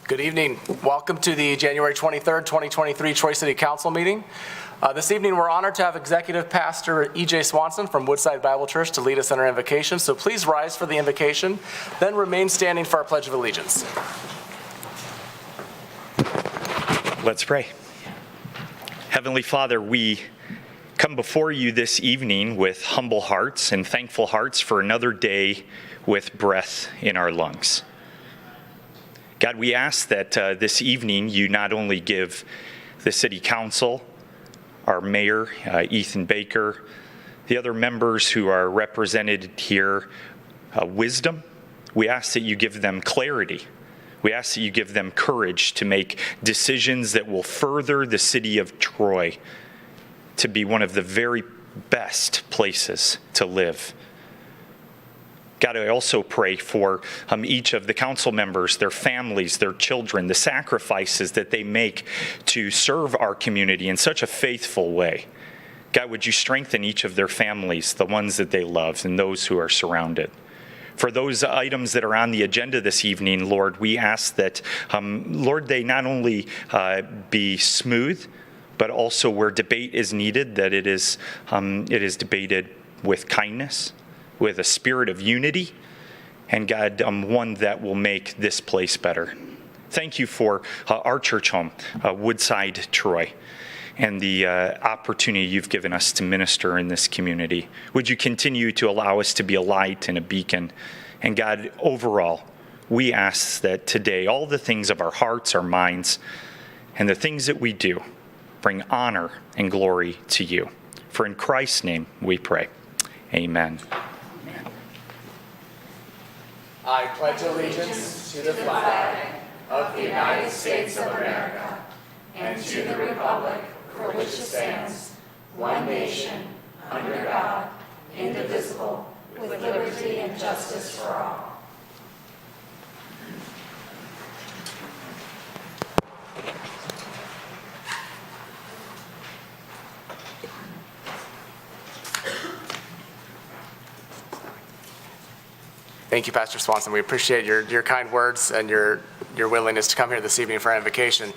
Good evening. Welcome to the January 23rd, 2023 Troy City Council meeting. This evening, we're honored to have Executive Pastor E.J. Swanson from Woodside Bible Church to lead us in our invocation. So please rise for the invocation, then remain standing for our Pledge of Allegiance. Let's pray. Heavenly Father, we come before you this evening with humble hearts and thankful hearts for another day with breath in our lungs. God, we ask that this evening you not only give the City Council, our Mayor, Ethan Baker, the other members who are represented here, wisdom. We ask that you give them clarity. We ask that you give them courage to make decisions that will further the city of Troy to be one of the very best places to live. God, I also pray for each of the council members, their families, their children, the sacrifices that they make to serve our community in such a faithful way. God, would you strengthen each of their families, the ones that they love and those who are surrounded. For those items that are on the agenda this evening, Lord, we ask that, Lord, they not only be smooth, but also where debate is needed, that it is debated with kindness, with a spirit of unity, and God, one that will make this place better. Thank you for our church home, Woodside Troy, and the opportunity you've given us to minister in this community. Would you continue to allow us to be a light and a beacon? And God, overall, we ask that today all the things of our hearts, our minds, and the things that we do bring honor and glory to you. For in Christ's name we pray. Amen. I pledge allegiance to the flag of the United States of America and to the republic for which it stands, one nation, under God, indivisible, with liberty and justice for all. Thank you, Pastor Swanson. We appreciate your kind words and your willingness to come here this evening for our invocation.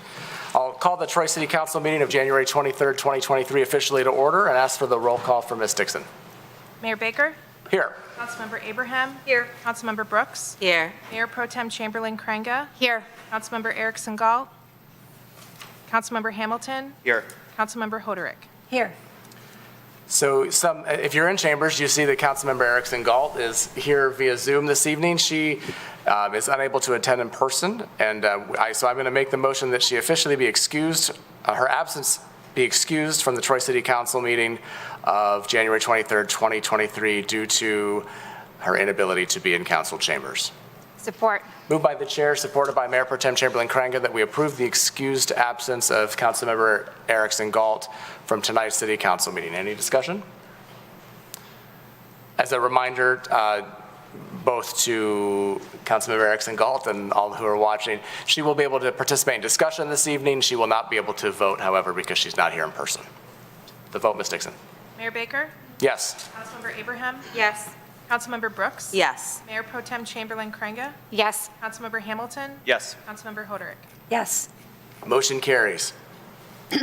I'll call the Troy City Council meeting of January 23rd, 2023 officially to order and ask for the roll call for Ms. Dixon. Mayor Baker? Here. Councilmember Abraham? Here. Councilmember Brooks? Here. Mayor Pro Tem Chamberlain Krenga? Here. Councilmember Erickson Galt? Councilmember Hamilton? Here. Councilmember Hoderick? Here. So if you're in chambers, you see that Councilmember Erickson Galt is here via Zoom this evening. She is unable to attend in person, and so I'm going to make the motion that she officially be excused, her absence be excused from the Troy City Council meeting of January 23rd, 2023 due to her inability to be in council chambers. Support. Moved by the chair, supported by Mayor Pro Tem Chamberlain Krenga, that we approve the excused absence of Councilmember Erickson Galt from tonight's City Council meeting. Any discussion? As a reminder, both to Councilmember Erickson Galt and all who are watching, she will be able to participate in discussion this evening. She will not be able to vote, however, because she's not here in person. The vote, Ms. Dixon. Mayor Baker? Yes. Councilmember Abraham? Yes. Councilmember Brooks? Yes. Mayor Pro Tem Chamberlain Krenga? Yes. Councilmember Hamilton? Yes. Councilmember Hoderick? Yes. Motion carries.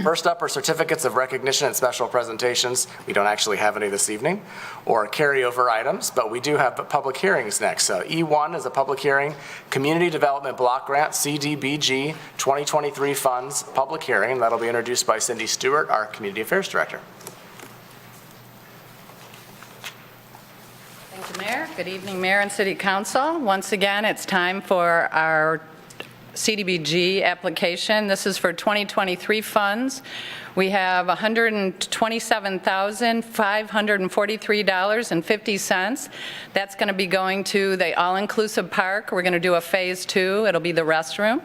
First up are certificates of recognition and special presentations. We don't actually have any this evening, or carryover items, but we do have public hearings next. So E1 is a public hearing, Community Development Block Grant, CDBG 2023 funds, public hearing. That'll be introduced by Cindy Stewart, our Community Affairs Director. Thank you, Mayor. Good evening, Mayor and City Council. Once again, it's time for our CDBG application. This is for 2023 funds. We have $127,543.50. That's going to be going to the all-inclusive park. We're going to do a phase 2. It'll be the restroom.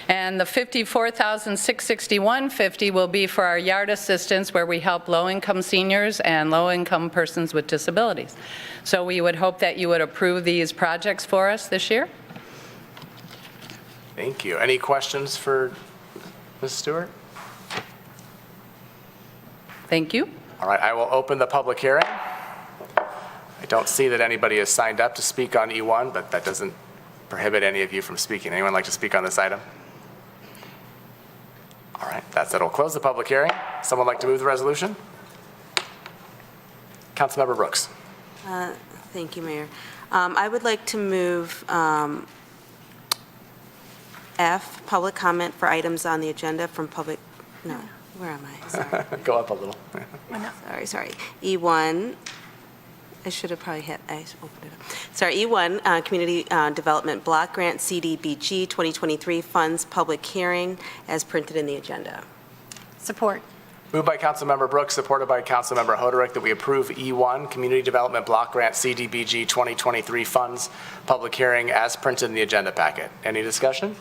And the $54,661.50 will be for our yard assistance, where we help low-income seniors and low-income persons with disabilities. So we would hope that you would approve these projects for us this year. Thank you. Any questions for Ms. Stewart? Thank you. All right, I will open the public hearing. I don't see that anybody has signed up to speak on E1, but that doesn't prohibit any of you from speaking. Anyone like to speak on this item? That said, I'll close the public hearing. Someone like to move the resolution? Councilmember Brooks. Thank you, Mayor. I would like to move F, public comment for items on the agenda from public, no, where am I? Sorry. Go up a little. Sorry. E1, I should have probably I opened it up. Sorry, E1, Community Development Block Grant, CDBG 2023 Funds, public hearing, as printed in the agenda. Support. Moved by Councilmember Brooks, supported by Councilmember Hoderick, that we approve E1, Community Development Block Grant, CDBG 2023 Funds, public hearing, as printed in the agenda packet. Any discussion?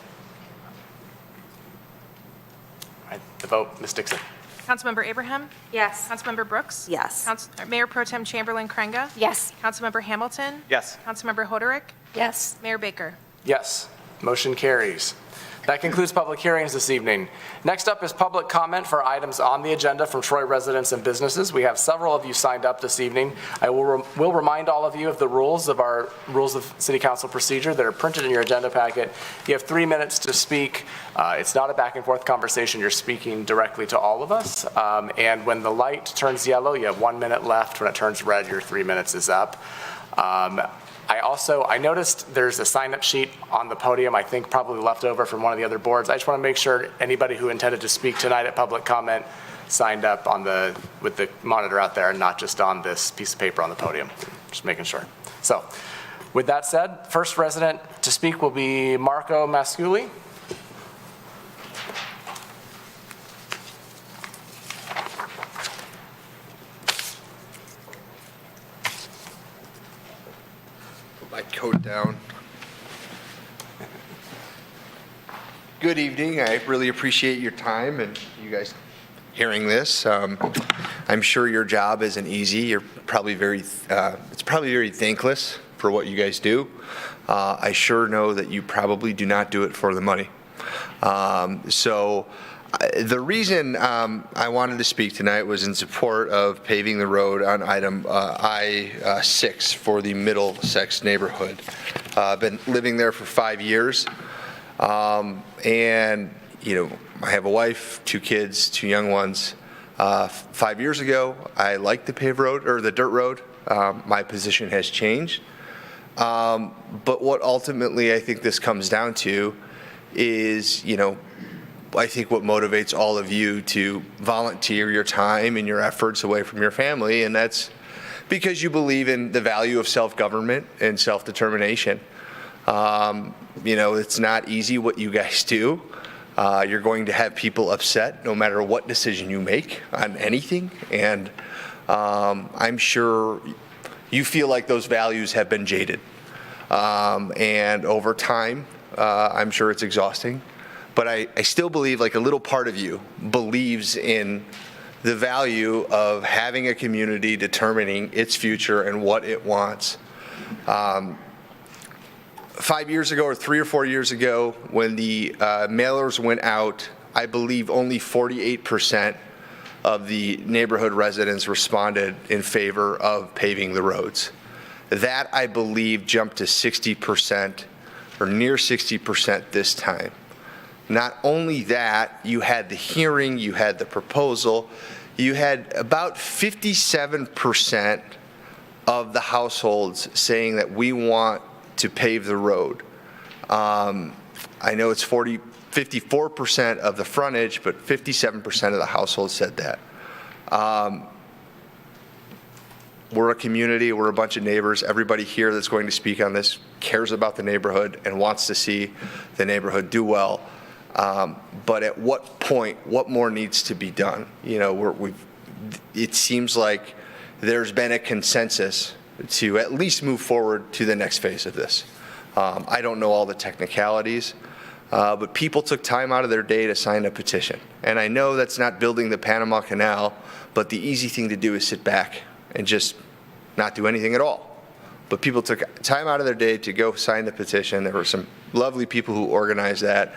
All right, the vote, Ms. Dixon. Councilmember Abraham? Yes. Councilmember Brooks? Yes. Mayor Pro Tem Chamberlain Krenga? Yes. Councilmember Hamilton? Yes. Councilmember Hoderick? Yes. Mayor Baker? Yes. Motion carries. That concludes public hearings this evening. Next up is public comment for items on the agenda from Troy residents and businesses. We have several of you signed up this evening. I will remind all of you of the rules of City Council procedure that are printed in your agenda packet. You have 3 minutes to speak. It's not a back and forth conversation. You're speaking directly to all of us. And when the light turns yellow, you have 1 minute left. When it turns red, your 3 minutes is up. I noticed there's a sign-up sheet on the podium, I think probably left over from one of the other boards. I just want to make sure anybody who intended to speak tonight at public comment signed up with the monitor out there and not just on this piece of paper on the podium. Just making sure. So, with that said, first resident to speak will be Marco Masculi. My coat down. Good evening. I really appreciate your time and you guys hearing this. I'm sure your job isn't easy. You're probably it's probably very thankless for what you guys do. I sure know that you probably do not do it for the money. The reason I wanted to speak tonight was in support of paving the road on item I-6 for the Middlesex neighborhood. I've been living there for 5 years, and I have a wife, 2 kids, 2 young ones. 5 years ago, I liked the paved road or the dirt road. My position has changed, but what ultimately I think this comes down to is, I think what motivates all of you to volunteer your time and your efforts away from your family, and that's because you believe in the value of self-government and self-determination. It's not easy what you guys do. You're going to have people upset no matter what decision you make on anything, and I'm sure you feel like those values have been jaded. And over time, I'm sure it's exhausting. But I still believe, like a little part of you believes in the value of having a community determining its future and what it wants. 5 years ago or 3 or 4 years ago, when the mailers went out, I believe only 48% of the neighborhood residents responded in favor of paving the roads. That, I believe, jumped to 60% or near 60% this time. Not only that, you had the hearing, you had the proposal, you had about 57% of the households saying that we want to pave the road. I know it's 54% of the frontage, but 57% of the households said that. We're a community, we're a bunch of neighbors. Everybody here that's going to speak on this cares about the neighborhood and wants to see the neighborhood do well. But at what point, what more needs to be done? It seems like there's been a consensus to at least move forward to the next phase of this. I don't know all the technicalities, but people took time out of their day to sign a petition. And I know that's not building the Panama Canal, but the easy thing to do is sit back and just not do anything at all. But people took time out of their day to go sign the petition. There were some lovely people who organized that.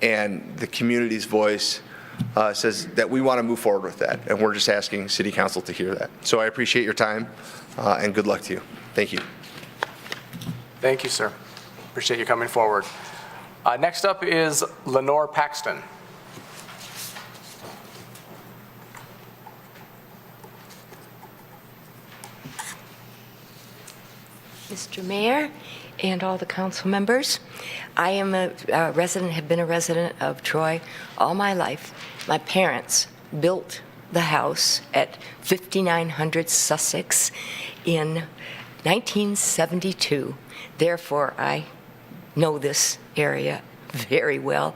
And the community's voice says that we want to move forward with that. And we're just asking City Council to hear that. So I appreciate your time and good luck to you. Thank you. Thank you, sir. Appreciate you coming forward. Next up is Lenore Paxton. Mr. Mayor, and all the council members. I am a resident, have been a resident of Troy all my life. My parents built the house at 5900 Sussex in 1972. Therefore, I know this area very well.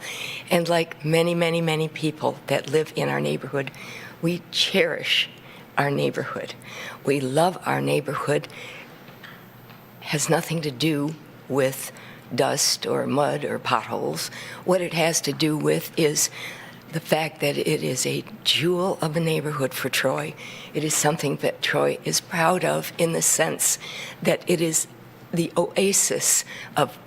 And like many, many, many people that live in our neighborhood, we cherish our neighborhood. We love our neighborhood. Has nothing to do with dust or mud or potholes. What it has to do with is the fact that it is a jewel of a neighborhood for Troy. It is something that Troy is proud of in the sense that it is the oasis of,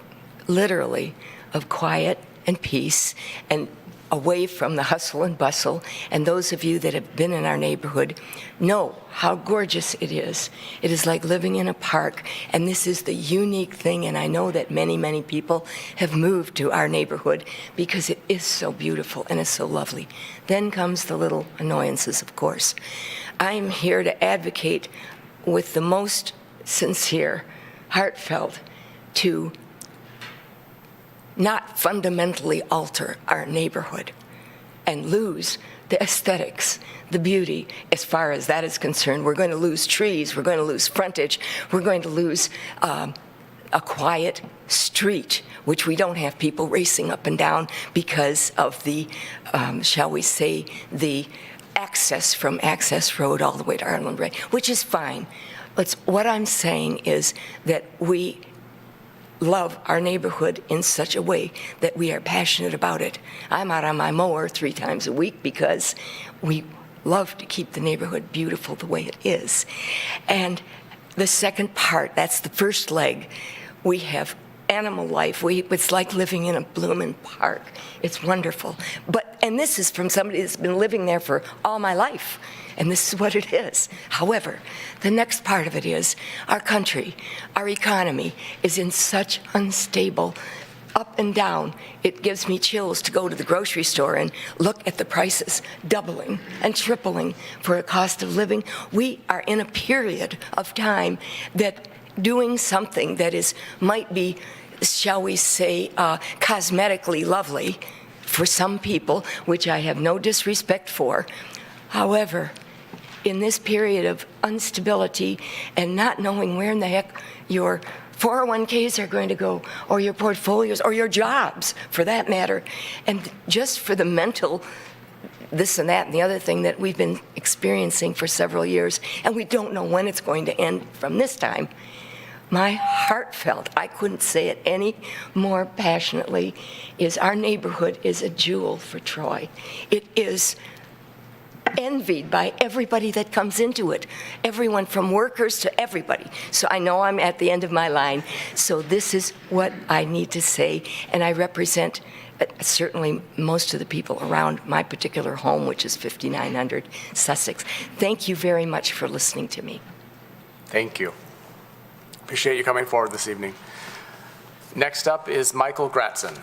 literally, of quiet and peace and away from the hustle and bustle. And those of you that have been in our neighborhood know how gorgeous it is. It is like living in a park, and this is the unique thing, and I know that many, many people have moved to our neighborhood because it is so beautiful and it's so lovely. Then comes the little annoyances, of course. I am here to advocate with the most sincere, heartfelt, to not fundamentally alter our neighborhood and lose the aesthetics, the beauty. As far as that is concerned, we're going to lose trees, we're going to lose frontage, we're going to lose a quiet street, which we don't have people racing up and down because of the, shall we say, the access from Access Road all the way to Ireland Way, which is fine. But what I'm saying is that we love our neighborhood in such a way that we are passionate about it. I'm out on my mower 3 times a week because we love to keep the neighborhood beautiful the way it is. And the second part, that's the first leg, we have animal life. It's like living in a blooming park. It's wonderful. And this is from somebody that's been living there for all my life. And this is what it is. However, the next part of it is our country, our economy is in such unstable, up and down. It gives me chills to go to the grocery store and look at the prices doubling and tripling for a cost of living. We are in a period of time that doing something that might be, shall we say, cosmetically lovely for some people, which I have no disrespect for. However, in this period of instability and not knowing where in the heck your 401ks are going to go, or your portfolios, or your jobs, for that matter, and just for the mental this and that and the other thing that we've been experiencing for several years, and we don't know when it's going to end from this time. My heartfelt, I couldn't say it any more passionately, is our neighborhood is a jewel for Troy. It is envied by everybody that comes into it, everyone from workers to everybody. So I know I'm at the end of my line. So this is what I need to say, and I represent certainly most of the people around my particular home, which is 5900 Sussex. Thank you very much for listening to me. Thank you. Appreciate you coming forward this evening. Next up is Michael Gratson.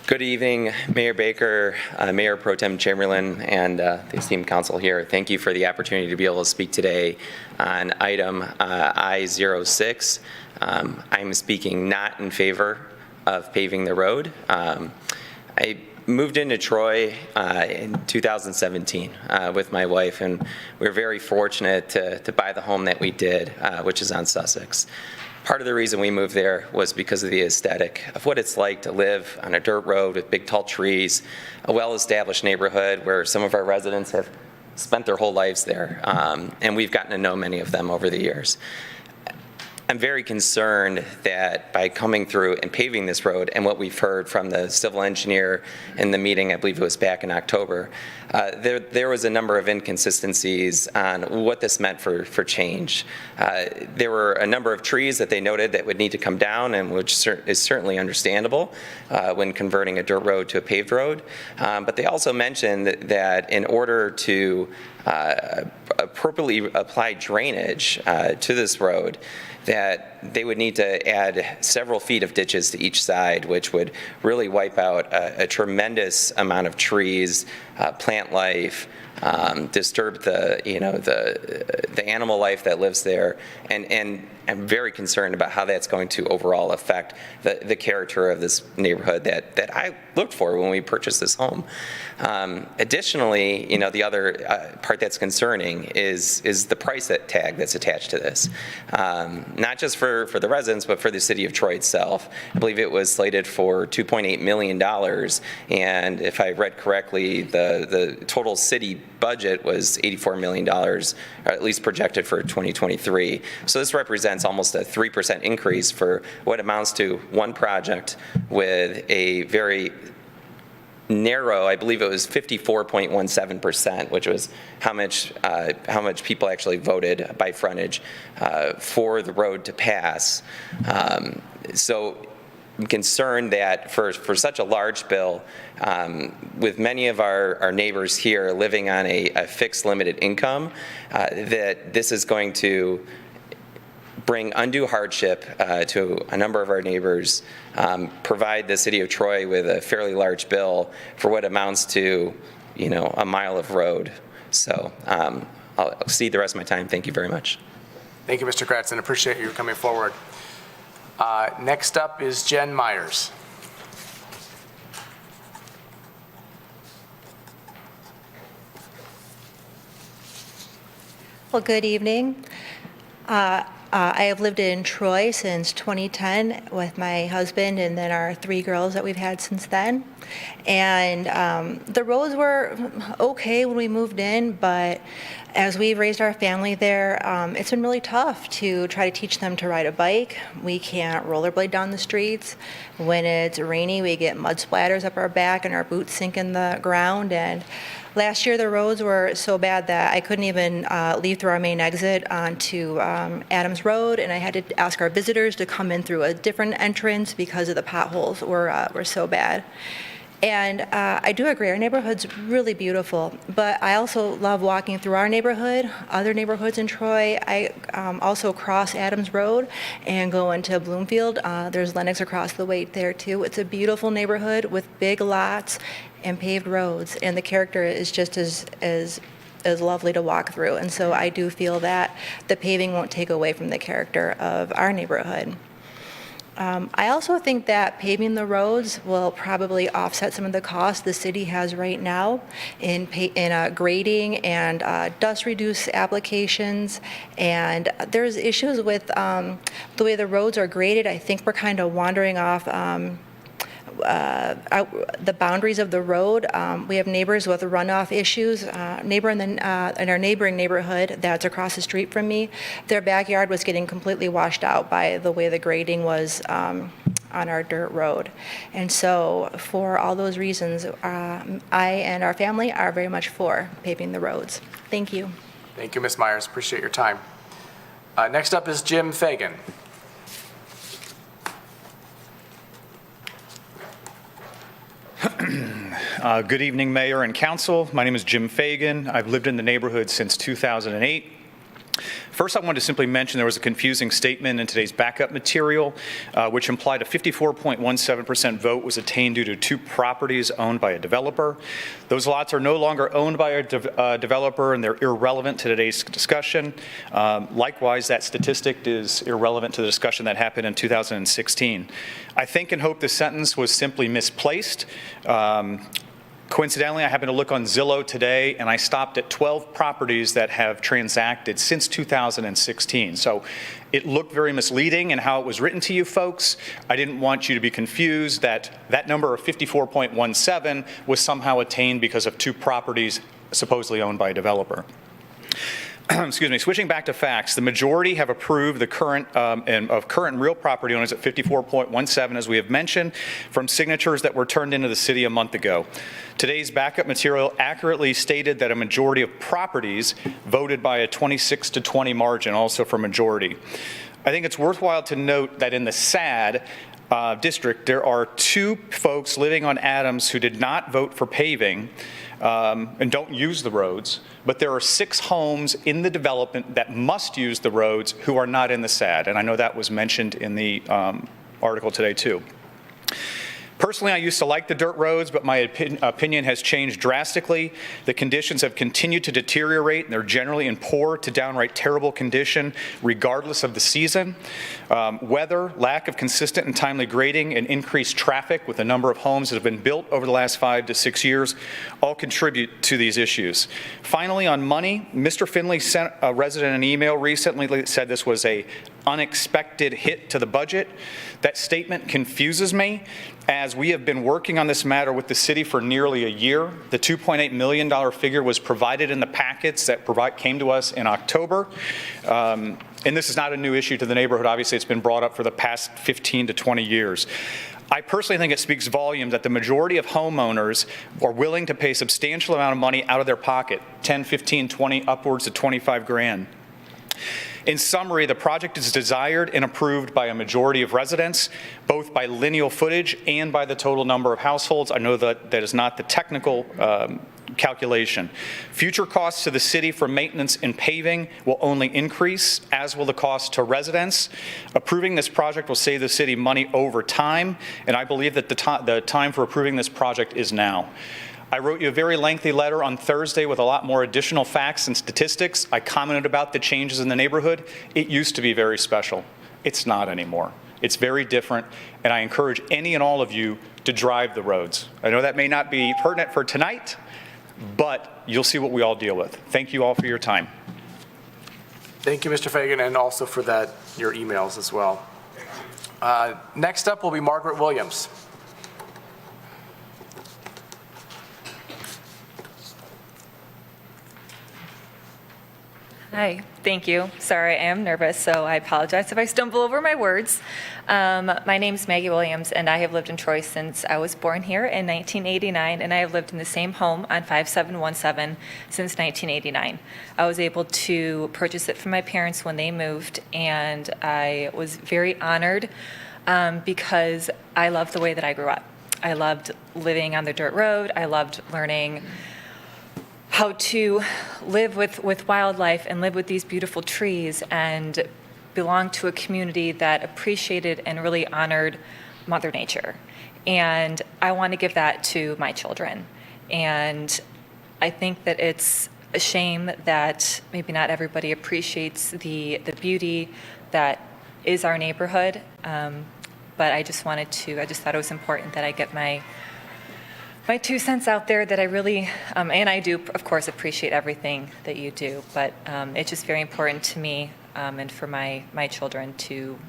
Good evening, Mayor Baker, Mayor Pro Tem Chamberlain, and the esteemed council here. Thank you for the opportunity to be able to speak today on item I-06. I'm speaking not in favor of paving the road. I moved into Troy in 2017 with my wife, and we were very fortunate to buy the home that we did, which is on Sussex. Part of the reason we moved there was because of the aesthetic of what it's like to live on a dirt road with big tall trees, a well-established neighborhood where some of our residents have spent their whole lives there, and we've gotten to know many of them over the years. I'm very concerned that by coming through and paving this road, and what we've heard from the civil engineer in the meeting, I believe it was back in October, there was a number of inconsistencies on what this meant for change. There were a number of trees that they noted that would need to come down, and which is certainly understandable when converting a dirt road to a paved road. But they also mentioned that in order to appropriately apply drainage to this road, that that they would need to add several feet of ditches to each side, which would really wipe out a tremendous amount of trees, plant life, disturb the animal life that lives there, and I'm very concerned about how that's going to overall affect the character of this neighborhood that I looked for when we purchased this home. Additionally, the other part that's concerning is the price tag that's attached to this, not just for the residents, but for the city of Troy itself. I believe it was slated for $2.8 million, and if I read correctly, the total city budget was $84 million, or at least projected for 2023. So this represents almost a 3% increase for what amounts to one project with a very narrow, I believe it was 54.17%, which was how much people actually voted by frontage for the road to pass. So I'm concerned that for such a large bill, with many of our neighbors here living on a fixed limited income, that this is going to bring undue hardship to a number of our neighbors, provide the city of Troy with a fairly large bill for what amounts to, a mile of road. So I'll cede the rest of my time. Thank you very much. Thank you, Mr. Kratzen. Appreciate you coming forward. Next up is Jen Myers. Well, good evening. I have lived in Troy since 2010 with my husband and then our 3 girls that we've had since then. And the roads were okay when we moved in, but as we've raised our family there, it's been really tough to try to teach them to ride a bike. We can't rollerblade down the streets. When it's rainy, we get mud splatters up our back and our boots sink in the ground. And last year, the roads were so bad that I couldn't even leave through our main exit onto Adams Road, and I had to ask our visitors to come in through a different entrance because of the potholes were so bad. And I do agree, our neighborhood's really beautiful, but I also love walking through our neighborhood, other neighborhoods in Troy. I also cross Adams Road and go into Bloomfield. There's Lennox across the way there too. It's a beautiful neighborhood with big lots and paved roads, and the character is just as lovely to walk through. And so I do feel that the paving won't take away from the character of our neighborhood. I also think that paving the roads will probably offset some of the costs the city has right now in grading and dust reduce applications. And there's issues with the way the roads are graded. I think we're kind of wandering off the boundaries of the road. We have neighbors with runoff issues. Neighbor in our neighboring neighborhood that's across the street from me, their backyard was getting completely washed out by the way the grading was on our dirt road. And so for all those reasons, I and our family are very much for paving the roads. Thank you. Thank you, Ms. Myers. Appreciate your time. Next up is Jim Fagan. Good evening, Mayor and Council. My name is Jim Fagan. I've lived in the neighborhood since 2008. First, I wanted to simply mention there was a confusing statement in today's backup material, which implied a 54.17% vote was attained due to 2 properties owned by a developer. Those lots are no longer owned by a developer, and they're irrelevant to today's discussion. Likewise, that statistic is irrelevant to the discussion that happened in 2016. I think and hope this sentence was simply misplaced. Coincidentally, I happened to look on Zillow today, and I stopped at 12 properties that have transacted since 2016. So it looked very misleading in how it was written to you folks. I didn't want you to be confused that that number of 54.17 was somehow attained because of 2 properties supposedly owned by a developer. Excuse me, switching back to facts, the majority have approved the current current real property owners at 54.17, as we have mentioned, from signatures that were turned into the city a month ago. Today's backup material accurately stated that a majority of properties voted by a 26-20 margin, also for majority. I think it's worthwhile to note that in the SAD, district, there are 2 folks living on Adams who did not vote for paving and don't use the roads, but there are 6 homes in the development that must use the roads who are not in the SAD, and I know that was mentioned in the article today too. Personally, I used to like the dirt roads, but my opinion has changed drastically. The conditions have continued to deteriorate, and they're generally in poor to downright terrible condition, regardless of the season. Weather, lack of consistent and timely grading, and increased traffic with the number of homes that have been built over the last 5 to 6 years all contribute to these issues. Finally, on money, Mr. Finley sent a resident an email recently that said this was an unexpected hit to the budget. That statement confuses me, as we have been working on this matter with the city for nearly a year. The $2.8 million figure was provided in the packets that came to us in October. And this is not a new issue to the neighborhood. Obviously, it's been brought up for the past 15 to 20 years. I personally think it speaks volumes that the majority of homeowners are willing to pay a substantial amount of money out of their pocket, 10, 15, 20, upwards of 25 grand. In summary, the project is desired and approved by a majority of residents, both by lineal footage and by the total number of households. I know that that is not the technical calculation. Future costs to the city for maintenance and paving will only increase, as will the cost to residents. Approving this project will save the city money over time, and I believe that the time for approving this project is now. I wrote you a very lengthy letter on Thursday with a lot more additional facts and statistics. I commented about the changes in the neighborhood. It used to be very special. It's not anymore. It's very different, and I encourage any and all of you to drive the roads. I know that may not be pertinent for tonight, but you'll see what we all deal with. Thank you all for your time. Thank you, Mr. Fagan, and also for that, your emails as well. Next up will be Margaret Williams. Hi, thank you. Sorry, I am nervous, so I apologize if I stumble over my words. My name is Maggie Williams, and I have lived in Troy since I was born here in 1989, and I have lived in the same home on 5717 since 1989. I was able to purchase it from my parents when they moved, and I was very honored because I loved the way that I grew up. I loved living on the dirt road. I loved learning how to live with wildlife and live with these beautiful trees and belong to a community that appreciated and really honored Mother Nature. And I want to give that to my children. And I think that it's a shame that maybe not everybody appreciates the beauty that is our neighborhood. But I just thought it was important that I get my 2 cents out there, that I really, and I do, of course, appreciate everything that you do, but it's just very important to me and for my children to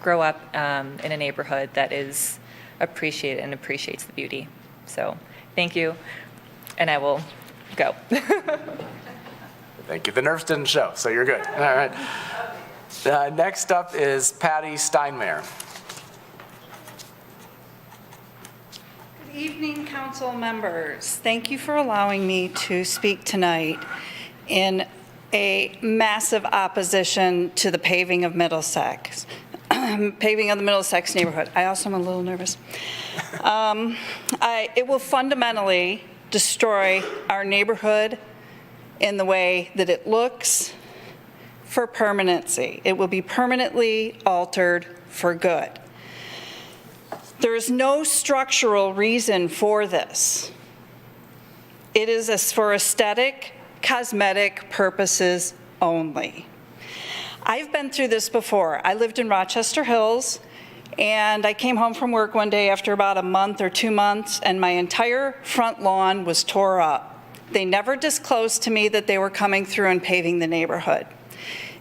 grow up in a neighborhood that is appreciated and appreciates the beauty. So thank you, and I will go. Thank you. The nerves didn't show, so you're good. All right. Next up is Patty Steinmeier. Good evening, council members. Thank you for allowing me to speak tonight in a massive opposition to the paving of Middlesex, paving of the Middlesex neighborhood. I also am a little nervous. It will fundamentally destroy our neighborhood in the way that it looks for permanency. It will be permanently altered for good. There is no structural reason for this. It is for aesthetic, cosmetic purposes only. I've been through this before. I lived in Rochester Hills, and I came home from work one day after about a month or 2 months, and my entire front lawn was tore up. They never disclosed to me that they were coming through and paving the neighborhood.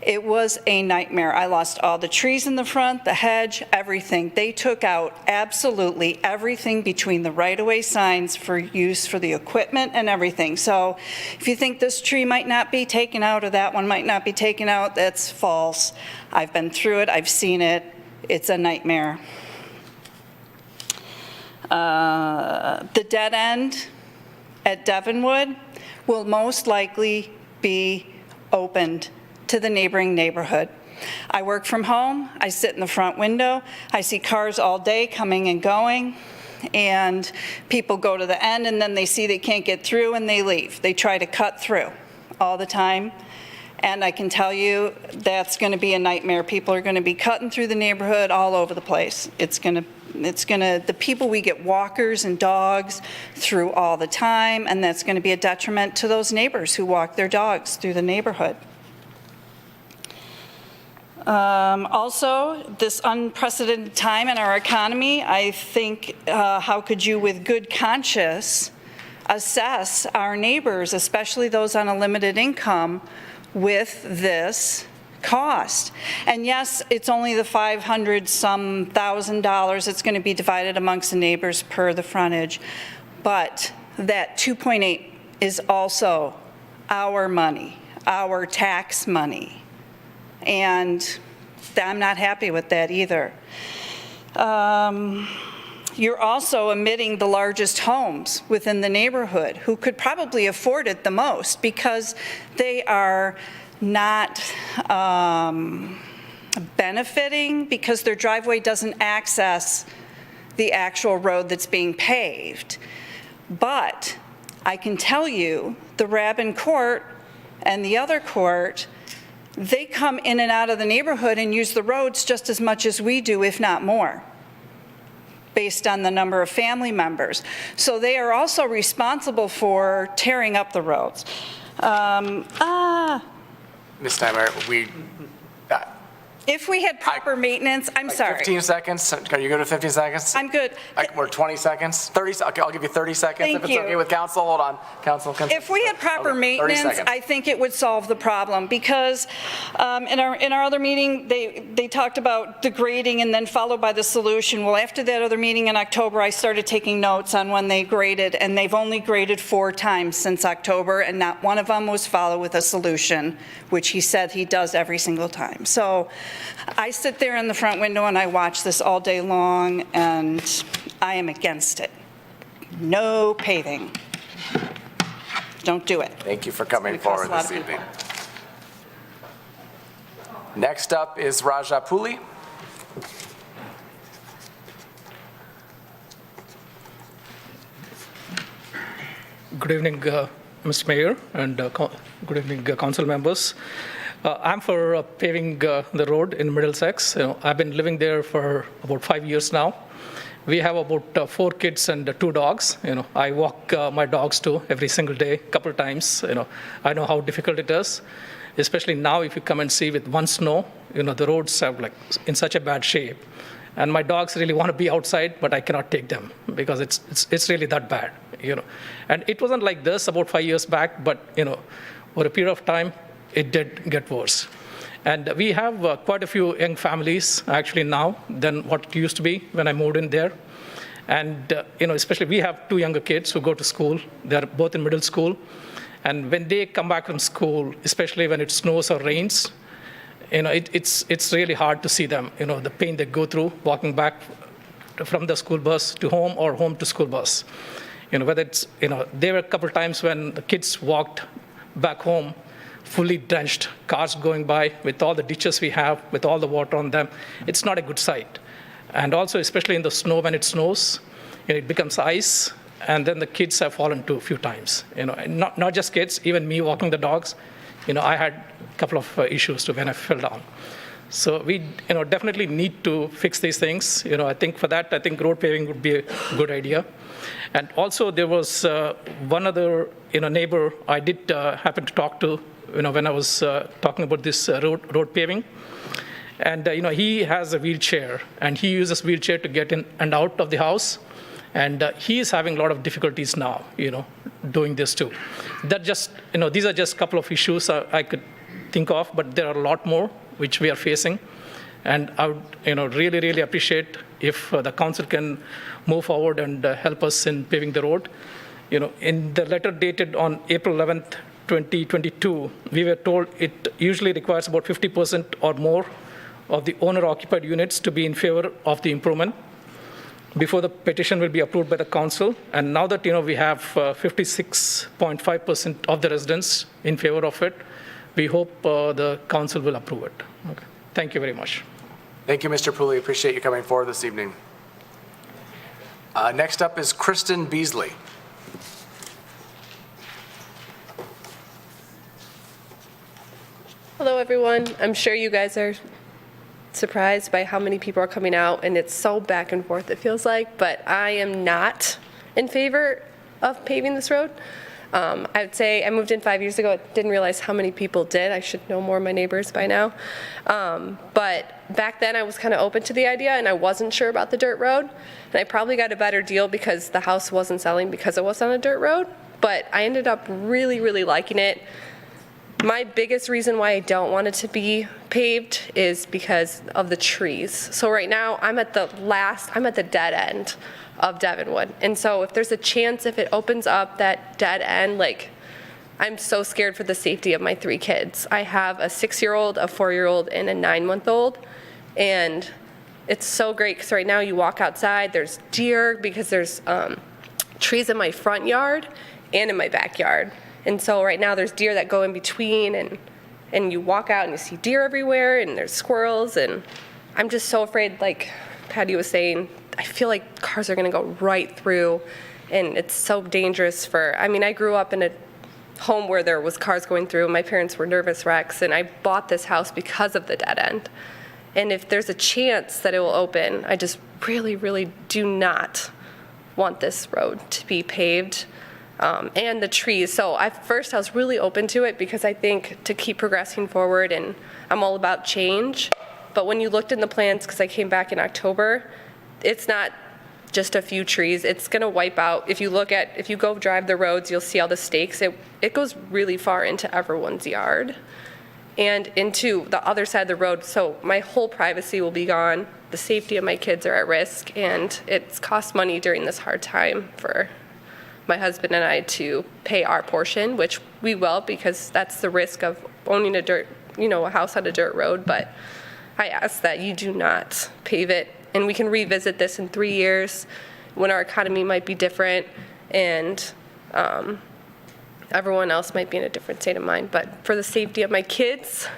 It was a nightmare. I lost all the trees in the front, the hedge, everything. They took out absolutely everything between the right-of-way signs for use for the equipment and everything. So if you think this tree might not be taken out or that one might not be taken out, that's false. I've been through it. I've seen it. It's a nightmare. The dead end at Devonwood will most likely be opened to the neighboring neighborhood. I work from home, I sit in the front window, I see cars all day coming and going, and people go to the end and then they see they can't get through and they leave. They try to cut through all the time. And I can tell you that's going to be a nightmare. People are going to be cutting through the neighborhood all over the place. The people, we get walkers and dogs through all the time, and that's going to be a detriment to those neighbors who walk their dogs through the neighborhood. Also, this unprecedented time in our economy, I think, how could you with good conscience assess our neighbors, especially those on a limited income, with this cost? And yes, it's only the $500-some thousand. It's going to be divided amongst the neighbors per the frontage, but that 2.8 is also our money, our tax money, and I'm not happy with that either. You're also omitting the largest homes within the neighborhood who could probably afford it the most because they are not benefiting because their driveway doesn't access the actual road that's being paved. But I can tell you the Rabin Court and the other court, they come in and out of the neighborhood and use the roads just as much as we do, if not more, based on the number of family members. So they are also responsible for tearing up the roads. Ms. Steinmeier, If we had proper maintenance, I'm sorry. 15 seconds? Can you go to 15 seconds? I'm good. Or 20 seconds? 30, okay, I'll give you 30 seconds Thank if it's you. okay with council. Hold on, council. If we had proper Okay, 30 maintenance, seconds. I think it would solve the problem, because in our other meeting, they talked about the grading and then followed by the solution. Well, after that other meeting in October, I started taking notes on when they graded, and they've only graded 4 times since October, and not one of them was followed with a solution, which he said he does every single time. So I sit there in the front window and I watch this all day long, and I am against it. No paving. Don't do it. Thank you for coming It's gonna cost forward a lot this of evening. Next up is Raja Puli. Good evening, Mr. Mayor, and good evening, council members. I'm for paving the road in Middlesex. I've been living there for about 5 years now. We have about 4 kids and 2 dogs. I walk my dogs too every single day, a couple of times. I know how difficult it is, especially now if you come and see with one snow. The roads are like in such a bad shape, and my dogs really want to be outside, but I cannot take them because it's really that bad. And it wasn't like this about 5 years back, but over a period of time, it did get worse. And we have quite a few young families actually now than what it used to be when I moved in there. And especially we have 2 younger kids who go to school. They're both in middle school. And when they come back from school, especially when it snows or rains, it's really hard to see them, the pain they go through walking back from the school bus to home or home to school bus. Whether it's, there were a couple of times when the kids walked back home fully drenched, cars going by with all the ditches we have, with all the water on them. It's not a good sight. And also, especially in the snow, when it snows, it becomes ice, and then the kids have fallen too a few times. And not just kids, even me walking the dogs, I had a couple of issues too when I fell down. So we definitely need to fix these things. I think for that, I think road paving would be a good idea. And also there was one other neighbor I did happen to talk to when I was talking about this road paving. And he has a wheelchair, and he uses wheelchair to get in and out of the house. And he is having a lot of difficulties now, doing this too. That just, these are just a couple of issues I could think of, but there are a lot more which we are facing. And I would, really, really appreciate if the council can move forward and help us in paving the road. In the letter dated on April 11th, 2022, we were told it usually requires about 50% or more of the owner-occupied units to be in favor of the improvement before the petition will be approved by the council. And now that we have 56.5% of the residents in favor of it, we hope the council will approve it. Okay. Thank you very much. Thank you, Mr. Pooley. Appreciate you coming forward this evening. Next up is Kristen Beasley. Hello, everyone. I'm sure you guys are surprised by how many people are coming out, and it's so back and forth, it feels like, but I am not in favor of paving this road. I would say I moved in 5 years ago. I didn't realize how many people did. I should know more of my neighbors by now. But back then, I was kind of open to the idea, and I wasn't sure about the dirt road. And I probably got a better deal because the house wasn't selling because it was on a dirt road. But I ended up really, really liking it. My biggest reason why I don't want it to be paved is because of the trees. So right now, I'm at the dead end of Devonwood. And so if there's a chance, if it opens up that dead end, like, I'm so scared for the safety of my 3 kids. I have a 6-year-old, a 4-year-old, and a 9-month-old. And it's so great because right now you walk outside, there's deer because there's trees in my front yard and in my backyard. And so right now there's deer that go in between, and you walk out and you see deer everywhere, and there's squirrels, and I'm just so afraid, like Patty was saying, I feel like cars are gonna go right through, and it's so dangerous I grew up in a home where there was cars going through. My parents were nervous wrecks, and I bought this house because of the dead end. And if there's a chance that it will open, I just really, really do not want this road to be paved. And the trees. So at first I was really open to it because I think to keep progressing forward, and I'm all about change. But when you looked in the plans, because I came back in October, it's not just a few trees. It's going to wipe out. If you go drive the roads, you'll see all the stakes. It goes really far into everyone's yard and into the other side of the road. So my whole privacy will be gone. The safety of my kids are at risk, and it's cost money during this hard time for my husband and I to pay our portion, which we will, because that's the risk of owning a house on a dirt road. But I ask that you do not pave it, and we can revisit this in 3 years when our economy might be different and everyone else might be in a different state of mind. But for the safety of my kids,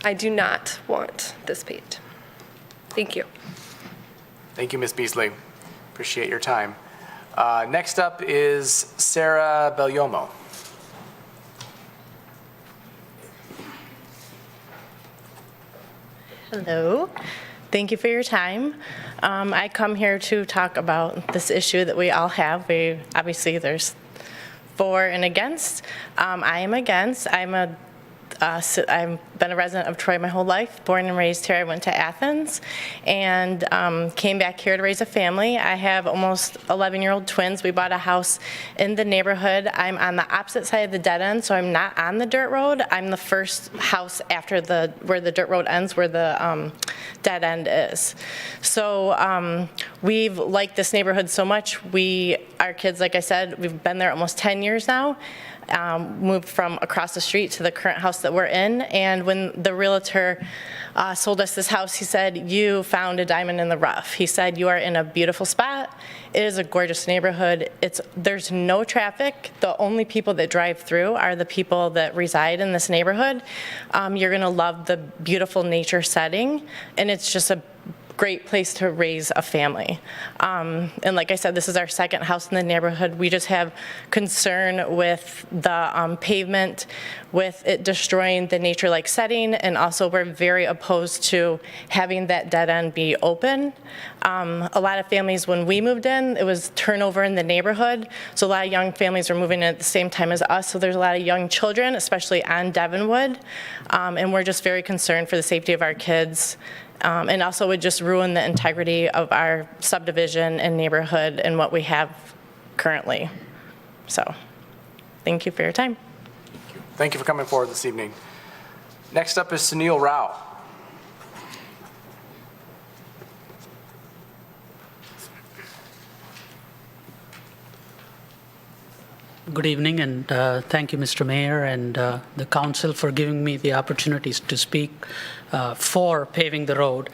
I do not want this paved. Thank you. Thank you, Ms. Beasley. Appreciate your time. Next up is Sarah Bellomo. Hello. Thank you for your time. I come here to talk about this issue that we all have. Obviously, there's for and against. I am against. I've been a resident of Troy my whole life, born and raised here. I went to Athens and came back here to raise a family. I have almost 11-year-old twins. We bought a house in the neighborhood. I'm on the opposite side of the dead end, so I'm not on the dirt road. I'm the first house after where the dirt road ends, where the dead end is. So we've liked this neighborhood so much. Our kids, like I said, we've been there almost 10 years now. Moved from across the street to the current house that we're in. And when the realtor sold us this house, he said, "You found a diamond in the rough." He said, "You are in a beautiful spot. It is a gorgeous neighborhood. There's no traffic. The only people that drive through are the people that reside in this neighborhood. You're gonna love the beautiful nature setting, and it's just a great place to raise a family." And like I said, this is our second house in the neighborhood. We just have concern with the pavement, with it destroying the nature-like setting, and also we're very opposed to having that dead end be open. A lot of families, when we moved in, it was turnover in the neighborhood, so a lot of young families were moving in at the same time as us, so there's a lot of young children, especially on Devonwood, and we're just very concerned for the safety of our kids. And also would just ruin the integrity of our subdivision and neighborhood and what we have currently. So, thank you for your time. Thank you for coming forward this evening. Next up is Sunil Rao. Good evening, and thank you, Mr. Mayor, and the council for giving me the opportunities to speak for paving the road.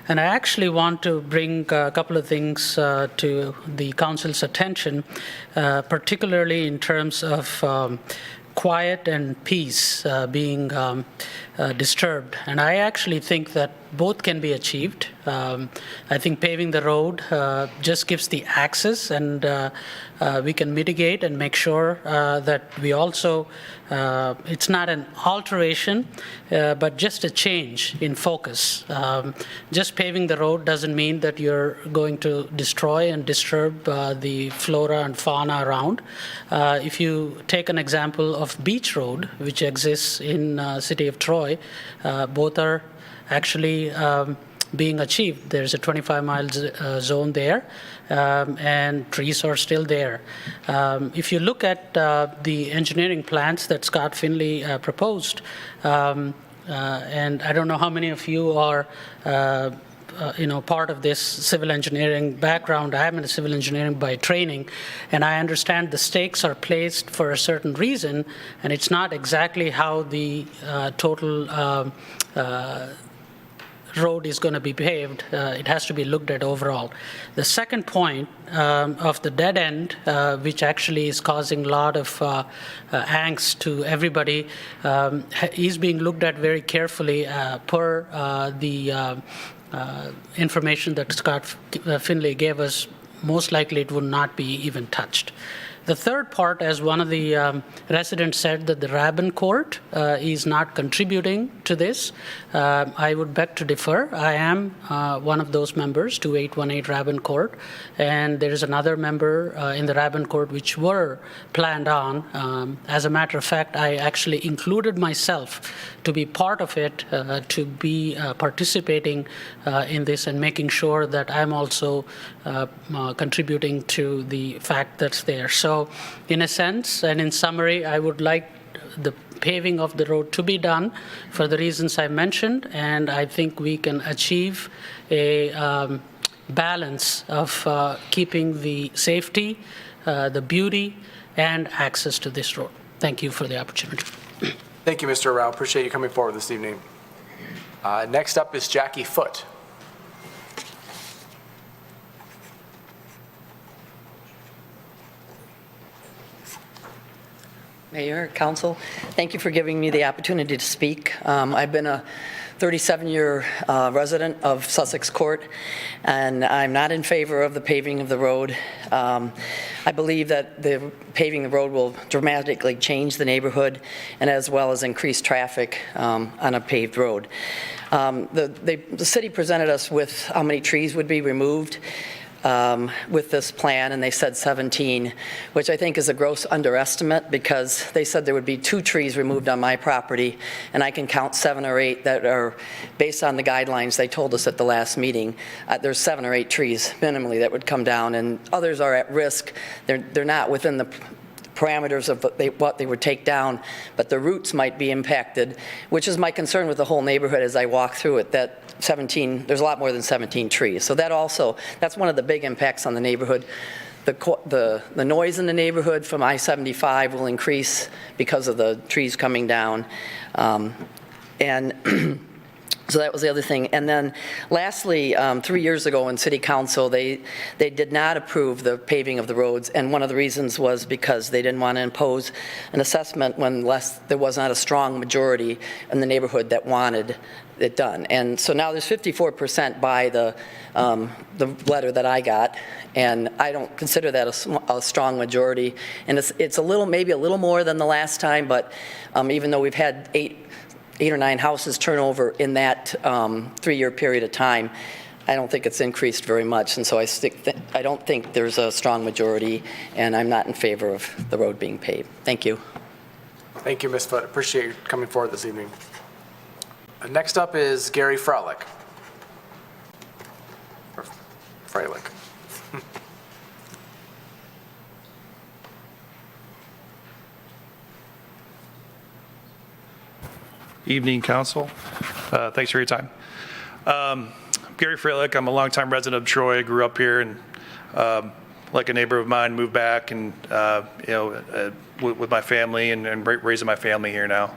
And I actually want to bring a couple of things to the council's attention, particularly in terms of quiet and peace being disturbed. And I actually think that both can be achieved. I think paving the road just gives the access, and we can mitigate and make sure that we also, it's not an alteration, but just a change in focus. Just paving the road doesn't mean that you're going to destroy and disturb the flora and fauna around. If you take an example of Beach Road, which exists in city of Troy, both are actually being achieved. There's a 25-mile zone there, and trees are still there. If you look at the engineering plans that Scott Finley proposed, and I don't know how many of you are part of this civil engineering background. I am in civil engineering by training, and I understand the stakes are placed for a certain reason, and it's not exactly how the total road is going to be paved. It has to be looked at overall. The second point of the dead end, which actually is causing a lot of angst to everybody, is being looked at very carefully per the information that Scott Finley gave us. Most likely it would not be even touched. The third part, as one of the residents said, that the Rabin Court is not contributing to this. I would beg to differ. I am one of those members, 2818 Rabin Court, and there is another member in the Rabin Court which were planned on. As a matter of fact, I actually included myself to be part of it, to be participating in this and making sure that I'm also contributing to the fact that's there. So in a sense, and in summary, I would like the paving of the road to be done for the reasons I mentioned, and I think we can achieve a balance of keeping the safety, the beauty, and access to this road. Thank you for the opportunity. Thank you, Mr. Rao. Appreciate you coming forward this evening. Next up is Jackie Foote. Mayor, Council, thank you for giving me the opportunity to speak. I've been a 37-year resident of Sussex Court, and I'm not in favor of the paving of the road. I believe that the paving the road will dramatically change the neighborhood, and as well as increase traffic on a paved road. The city presented us with how many trees would be removed with this plan, and they said 17, which I think is a gross underestimate, because they said there would be 2 trees removed on my property, and I can count 7 or 8 that are based on the guidelines they told us at the last meeting. There's 7 or 8 trees minimally that would come down, and others are at risk. They're not within the parameters of what they would take down, but the roots might be impacted, which is my concern with the whole neighborhood as I walk through it, that 17, there's a lot more than 17 trees. So that's one of the big impacts on the neighborhood. The noise in the neighborhood from I-75 will increase because of the trees coming down. So that was the other thing. And then lastly, 3 years ago in City Council, they did not approve the paving of the roads, and one of the reasons was because they didn't want to impose an assessment when there was not a strong majority in the neighborhood that wanted it done. And so now there's 54% by the letter that I got, and I don't consider that a strong majority. And it's maybe a little more than the last time, but even though we've had 8 or 9 houses turnover in that 3-year period of time, I don't think it's increased very much. And so I don't think there's a strong majority, and I'm not in favor of the road being paved. Thank you. Thank you, Ms. Foote. Appreciate you coming forward this evening. Next up is Gary Freilich. Freilich. Evening, Council. Thanks for your time. Gary Freilich, I'm a longtime resident of Troy. I grew up here, and like a neighbor of mine, moved back and with my family and raising my family here now.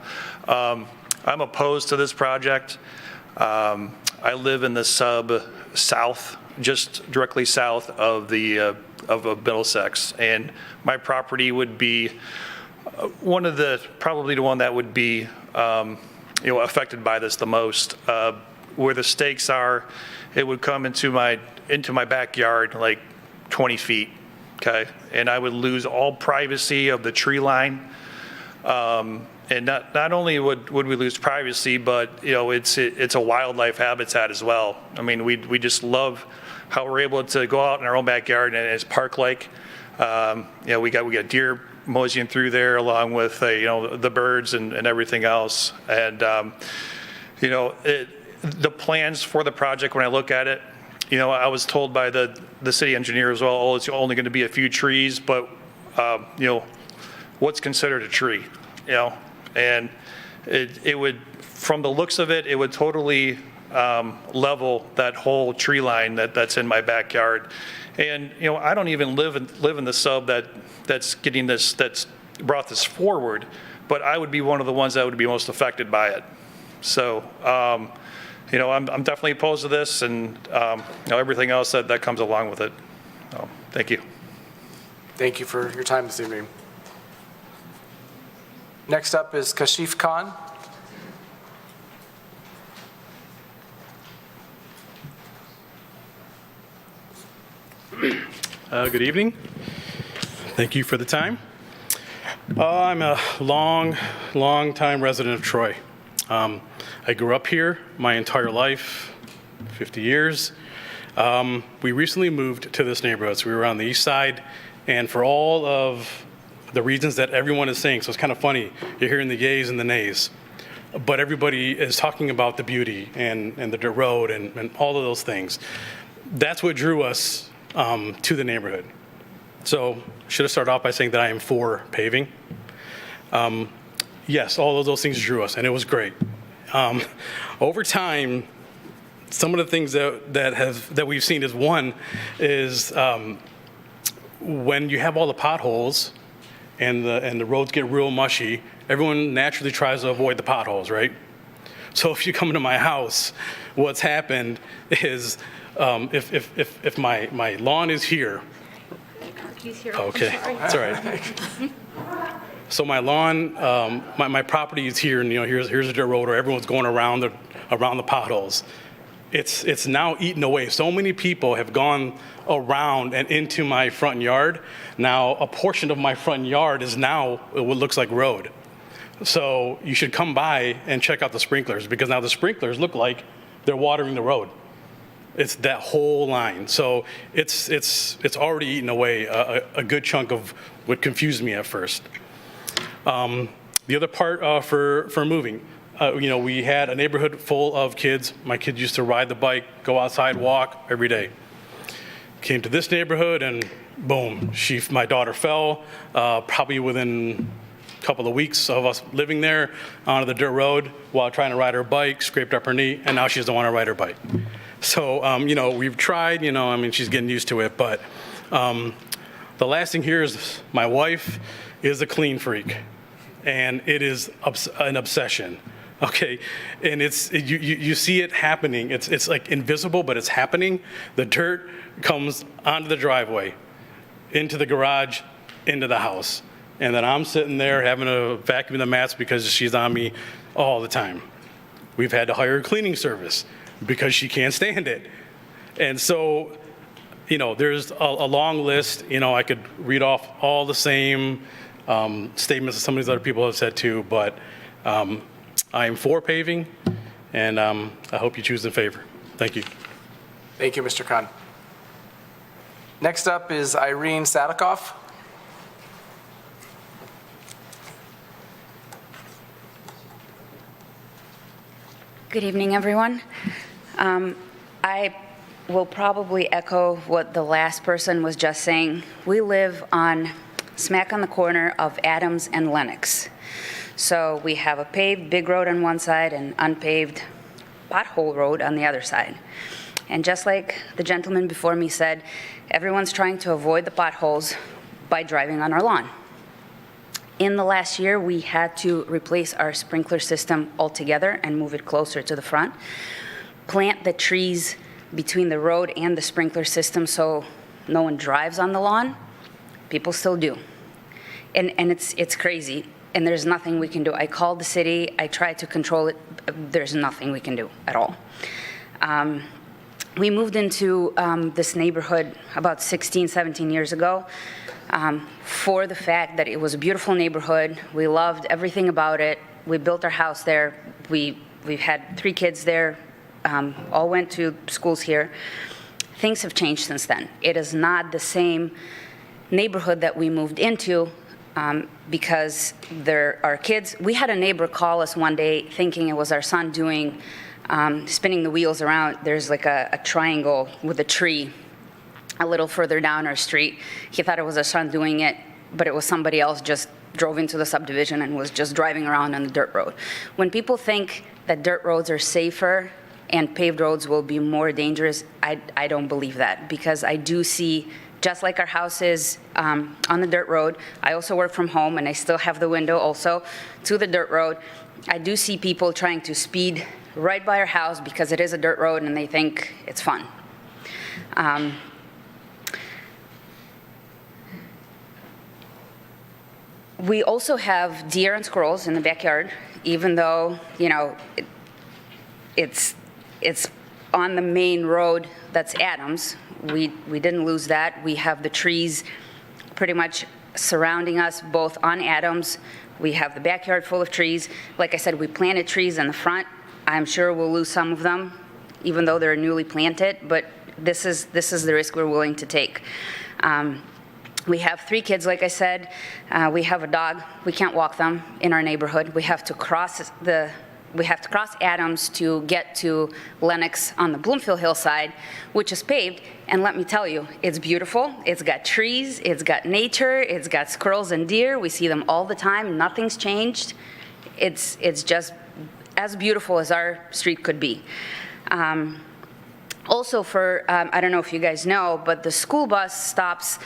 I'm opposed to this project. I live in the sub-south, just directly south of of Middlesex, and my property would be Probably the one that would be, affected by this the most. Where the stakes are, it would come into my backyard like 20 feet, okay? And I would lose all privacy of the tree line. And not only would we lose privacy, but, it's a wildlife habitat as well. I mean, we just love how we're able to go out in our own backyard, and it's park-like. We got deer moseying through there along with, the birds and everything else. And, the plans for the project, when I look at it, I was told by the city engineer as well, it's only going to be a few trees, but, what's considered a tree, And it would, from the looks of it, it would totally level that whole tree line that's in my backyard. And, I don't even live in the sub that's brought this forward, but I would be one of the ones that would be most affected by it. So, I'm definitely opposed to this and, everything else that comes along with it. Thank you. Thank you for your time this evening. Next up is Kashif Khan. Good evening. Thank you for the time. I'm a long time resident of Troy. I grew up here my entire life, 50 years. We recently moved to this neighborhood, so we were on the east side, and for all of the reasons that everyone is saying, so it's kind of funny, you're hearing the yays and the nays, but everybody is talking about the beauty and the dirt road and all of those things. That's what drew us to the neighborhood. So should have started off by saying that I am for paving. Yes, all of those things drew us, and it was great. Over time, some of the things that we've seen is one is when you have all the potholes and the roads get real mushy, everyone naturally tries to avoid the potholes, right? So if you come into my house, what's happened is if my lawn is here. Okay, it's all right. So my lawn, my property is here, and here's a dirt road where everyone's going around the potholes. It's now eaten away. So many people have gone around and into my front yard. Now a portion of my front yard is now what looks like road. So you should come by and check out the sprinklers, because now the sprinklers look like they're watering the road. It's that whole line. So it's already eaten away a good chunk of what confused me at first. The other part for moving, we had a neighborhood full of kids. My kids used to ride the bike, go outside, walk every day. Came to this neighborhood and boom, my daughter fell probably within a couple of weeks of us living there onto the dirt road while trying to ride her bike, scraped up her knee, and now she doesn't want to ride her bike. So, we've tried, she's getting used to it, but the last thing here is my wife is a clean freak, and it is an obsession. Okay, and you see it happening. It's like invisible, but it's happening. The dirt comes onto the driveway, into the garage, into the house, and then I'm sitting there having to vacuum the mats because she's on me all the time. We've had to hire a cleaning service because she can't stand it, and so there's a long list. I could read off all the same statements that some of these other people have said too, but. I am for paving, and I hope you choose in favor. Thank you. Thank you, Mr. Khan. Next up is Irene Sadikoff. Good evening, everyone. I will probably echo what the last person was just saying. We live smack on the corner of Adams and Lennox. So we have a paved big road on one side and unpaved pothole road on the other side. And just like the gentleman before me said, everyone's trying to avoid the potholes by driving on our lawn. In the last year, we had to replace our sprinkler system altogether and move it closer to the front, plant the trees between the road and the sprinkler system so no one drives on the lawn. People still do. and it's crazy, and there's nothing we can do. I called the city, I tried to control it, there's nothing we can do at all. We moved into this neighborhood about 16, 17 years ago for the fact that it was a beautiful neighborhood. We loved everything about it. We built our house there. We've had 3 kids there, all went to schools here. Things have changed since then. It is not the same neighborhood that we moved into because there are kids. We had a neighbor call us one day thinking it was our son doing, spinning the wheels around. There's like a triangle with a tree a little further down our street. He thought it was our son doing it, but it was somebody else just drove into the subdivision and was just driving around on the dirt road. When people think that dirt roads are safer and paved roads will be more dangerous, I don't believe that, because I do see, just like our house is on the dirt road, I also work from home and I still have the window also to the dirt road. I do see people trying to speed right by our house because it is a dirt road and they think it's fun. We also have deer and squirrels in the backyard, even though, you know, it's on the main road that's Adams. We didn't lose that. We have the trees pretty much surrounding us, both on Adams. We have the backyard full of trees. Like I said, we planted trees in the front. I'm sure we'll lose some of them, even though they're newly planted, but this is the risk we're willing to take. We have 3 kids, like I said. We have a dog. We can't walk them in our neighborhood. We have to cross Adams to get to Lenox on the Bloomfield hillside, which is paved. And let me tell you, it's beautiful. It's got trees, it's got nature, it's got squirrels and deer. We see them all the time. Nothing's changed. It's just as beautiful as our street could be. Also for, I don't know if you guys know, but the school bus stops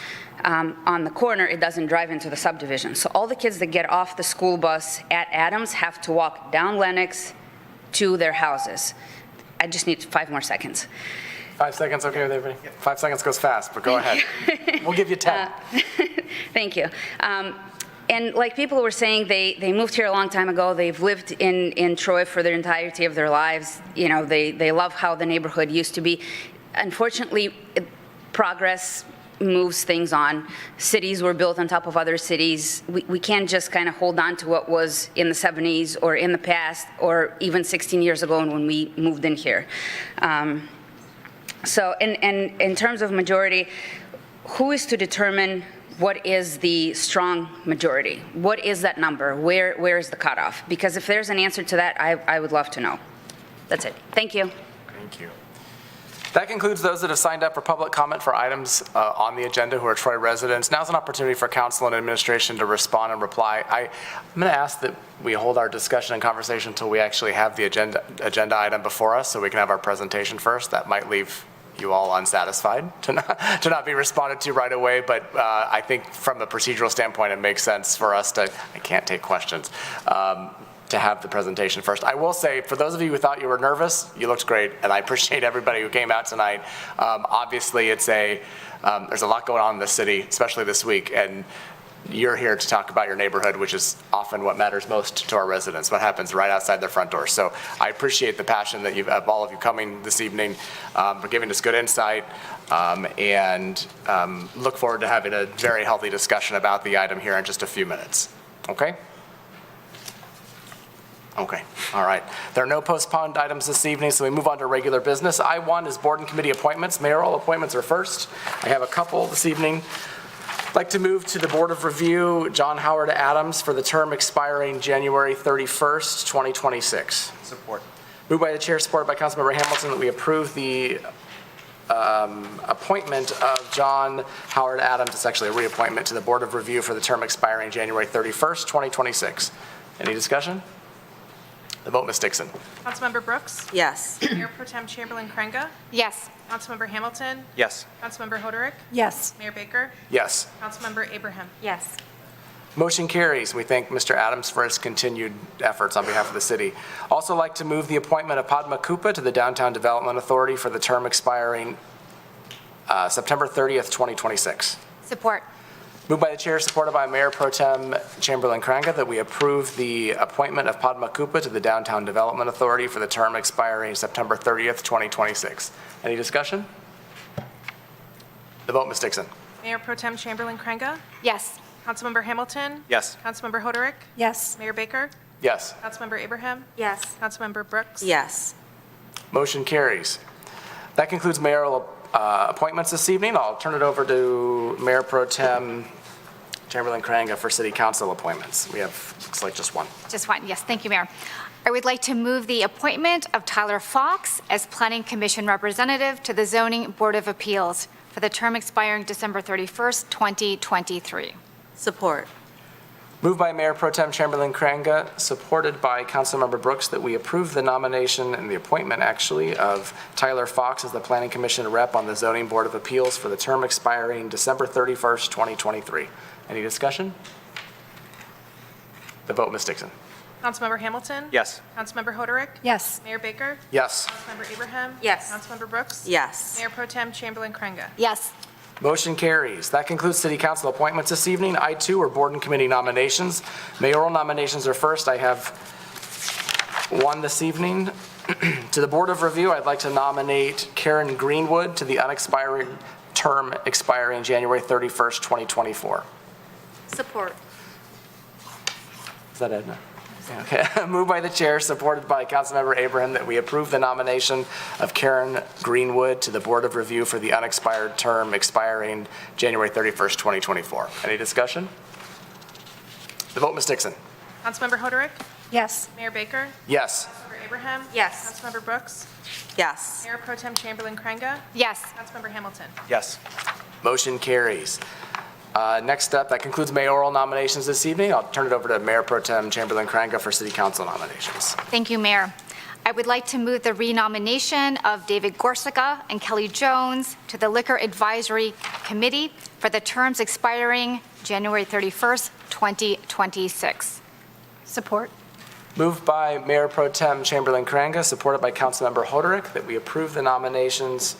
on the corner. It doesn't drive into the subdivision. So all the kids that get off the school bus at Adams have to walk down Lenox to their houses. I just need 5 more seconds. 5 seconds, okay with everybody? 5 seconds goes fast, but go ahead. We'll give you 10. Thank you. And like people were saying, they moved here a long time ago. They've lived in Troy for their entirety of their lives. You know, they love how the neighborhood used to be. Unfortunately, progress moves things on. Cities were built on top of other cities. We can't just kind of hold on to what was in the 70s or in the past or even 16 years ago when we moved in here. So in terms of majority, who is to determine what is the strong majority? What is that number? Where is the cutoff? Because if there's an answer to that, I would love to know. That's it. Thank you. Thank you. That concludes those that have signed up for public comment for items on the agenda who are Troy residents. Now's an opportunity for council and administration to respond and reply. I'm going to ask that we hold our discussion and conversation until we actually have the agenda item before us so we can have our presentation first. That might leave you all unsatisfied to not be responded to right away, but I think from a procedural standpoint, it makes sense for us to, I can't take questions, to have the presentation first. I will say, for those of you who thought you were nervous, you looked great, and I appreciate everybody who came out tonight. Obviously, it's there's a lot going on in this city, especially this week, and you're here to talk about your neighborhood, which is often what matters most to our residents, what happens right outside their front door. So I appreciate the passion that of all of you coming this evening, for giving us good insight, and look forward to having a very healthy discussion about the item here in just a few minutes. Okay? Okay, all right. There are no postponed items this evening, so we move on to regular business. I-1 is board and committee appointments. Mayoral appointments are first. I have a couple this evening. I'd like to move to the Board of Review, John Howard Adams, for the term expiring January 31st, 2026. Support. Moved by the chair, supported by Councilmember Hamilton, that we approve the appointment of John Howard Adams. It's actually a reappointment to the Board of Review for the term expiring January 31st, 2026. Any discussion? The vote, Ms. Dixon. Councilmember Brooks? Yes. Mayor Pro Tem Chamberlain Krenga? Yes. Councilmember Hamilton? Yes. Councilmember Hoderick? Yes. Mayor Baker? Yes. Councilmember Abraham? Yes. Motion carries. We thank Mr. Adams for his continued efforts on behalf of the city. Also like to move the appointment of Padma Kupa to the Downtown Development Authority for the term expiring September 30th, 2026. Support. Moved by the chair, supported by Mayor Pro Tem Chamberlain Crankey, that we approve the appointment of Padma Kupa to the Downtown Development Authority for the term expiring September 30th, 2026. Any discussion? The vote, Ms. Dixon. Mayor Pro Tem Chamberlain Crankey. Yes. Councilmember Hamilton. Yes. Councilmember Hoderick. Yes. Mayor Baker. Yes. Councilmember Abraham. Yes. Councilmember Brooks. Yes. Motion carries. That concludes mayoral appointments this evening. I'll turn it over to Mayor Pro Tem Chamberlain Crankey for city council appointments. We have, looks like just one. Just one, yes, thank you, Mayor. I would like to move the appointment of Tyler Fox as Planning Commission representative to the Zoning Board of Appeals for the term expiring December 31st, 2023. Support. Moved by Mayor Pro Tem Chamberlain Crankey, supported by Councilmember Brooks, that we approve the nomination and the appointment, actually, of Tyler Fox as the Planning Commission rep on the Zoning Board of Appeals for the term expiring December 31st, 2023. Any discussion? The vote, Ms. Dixon. Councilmember Hamilton. Yes. Councilmember Hoderick. Yes. Mayor Baker. Yes. Councilmember Abraham. Yes. Councilmember Brooks. Yes. Mayor Pro Tem Chamberlain Crankey. Yes. Motion carries. That concludes city council appointments this evening. I2 are board and committee nominations. Mayoral nominations are first. I have one this evening. To the Board of Review, I'd like to nominate Karen Greenwood to the unexpired term expiring January 31st, 2024. Support. Is that Edna? Okay. Moved by the chair, supported by Councilmember Abraham, that we approve the nomination of Karen Greenwood to the Board of Review for the unexpired term expiring January 31st, 2024. Any discussion? The vote, Ms. Dixon. Councilmember Hoderick. Yes. Mayor Baker. Yes. Councilmember Abraham. Yes. Councilmember Brooks. Yes. Mayor Pro Tem Chamberlain Crankey. Yes. Councilmember Hamilton. Yes. Motion carries. Next up, that concludes mayoral nominations this evening. I'll turn it over to Mayor Pro Tem Chamberlain Crankey for city council nominations. Thank you, Mayor. I would like to move the renomination of David Gorsica and Kelly Jones to the Liquor Advisory Committee for the terms expiring January 31st, 2026. Support. Moved by Mayor Pro Tem Chamberlain Crankey, supported by Councilmember Hoderick, that we approve the renominations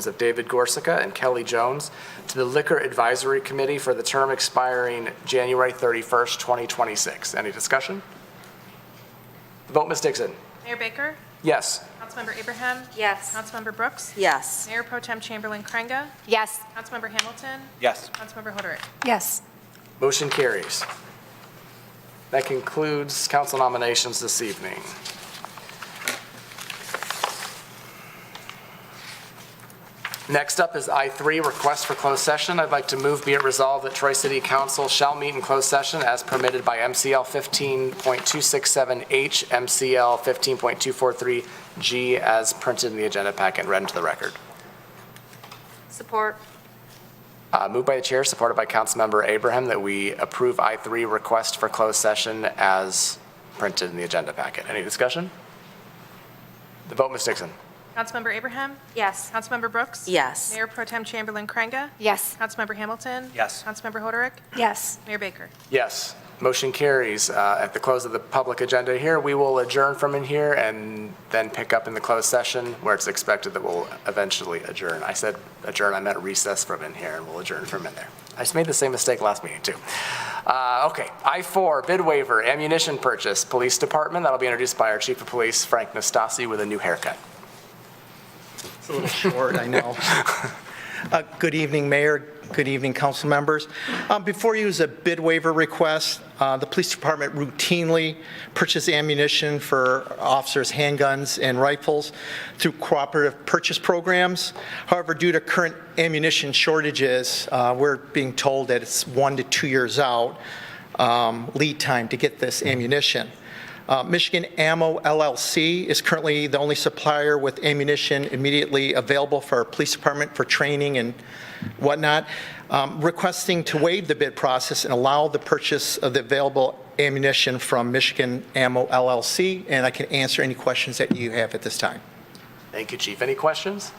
of David Gorsica and Kelly Jones to the Liquor Advisory Committee for the term expiring January 31st, 2026. Any discussion? The vote, Ms. Dixon. Mayor Baker. Yes. Councilmember Abraham. Yes. Councilmember Brooks. Yes. Mayor Pro Tem Chamberlain Crankey. Yes. Councilmember Hamilton. Yes. Councilmember Hoderick. Yes. Motion carries. That concludes council nominations this evening. Next up is I3, request for closed session. I'd like to move, be it resolved, that Troy City Council shall meet in closed session as permitted by MCL 15.267H, MCL 15.243G, as printed in the agenda packet and read into the record. Support. Moved by the chair, supported by Councilmember Abraham, that we approve I3, request for closed session, as printed in the agenda packet. Any discussion? The vote, Ms. Dixon. Councilmember Abraham. Yes. Councilmember Brooks. Yes. Mayor Pro Tem Chamberlain Crankey. Yes. Councilmember Hamilton. Yes. Councilmember Hoderick. Yes. Mayor Baker. Yes. Motion carries. At the close of the public agenda here, we will adjourn from in here and then pick up in the closed session where it's expected that we'll eventually adjourn. I said adjourn, I meant recess from in here, and we'll adjourn from in there. I just made the same mistake last meeting, too. Okay, I4, bid waiver, ammunition purchase, police department. That'll be introduced by our chief of police, Frank Nastasi, with a new haircut. It's a little short, I know. Good evening, Mayor. Good evening, council members. Before you is a bid waiver request. The police department routinely purchases ammunition for officers' handguns and rifles through cooperative purchase programs. However, due to current ammunition shortages, we're being told that it's 1 to 2 years out lead time to get this ammunition. Michigan Ammo LLC is currently the only supplier with ammunition immediately available for our police department for training and whatnot, requesting to waive the bid process and allow the purchase of the available ammunition from Michigan Ammo LLC, and I can answer any questions that you have at this time. Thank you, Chief. Any questions?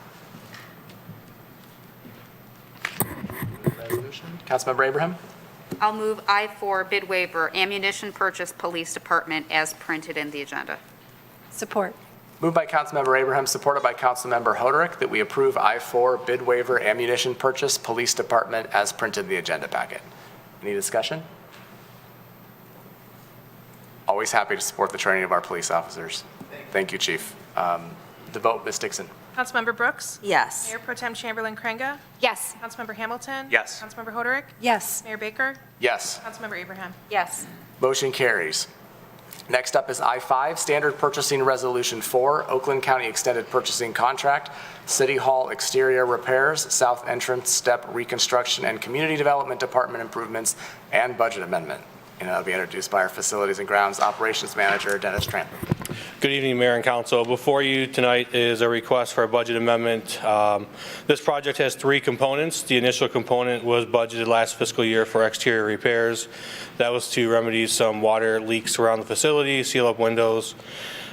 Resolution. Councilmember Abraham? I'll move I4, bid waiver, ammunition purchase, police department, as printed in the agenda. Support. Moved by Councilmember Abraham, supported by Councilmember Hoderick, that we approve I-4 bid waiver ammunition purchase, Police Department, as printed in the agenda packet. Any discussion? Always happy to support the training of our police officers. Thank you, Chief. The vote, Ms. Dixon. Councilmember Brooks? Yes. Mayor Pro Tem Chamberlain Craig? Yes. Councilmember Hamilton? Yes. Councilmember Hoderick? Yes. Mayor Baker? Yes. Councilmember Abraham? Yes. Motion carries. Next up is I-5, Standard Purchasing Resolution 4, Oakland County Extended Purchasing Contract, City Hall Exterior Repairs, South Entrance Step Reconstruction, and Community Development Department Improvements, and Budget Amendment. And that'll be introduced by our Facilities and Grounds Operations Manager, Dennis Tramp. Good evening, Mayor and Council. Before you tonight is a request for a budget amendment. This project has three components. The initial component was budgeted last fiscal year for exterior repairs. That was to remedy some water leaks around the facility, seal up windows.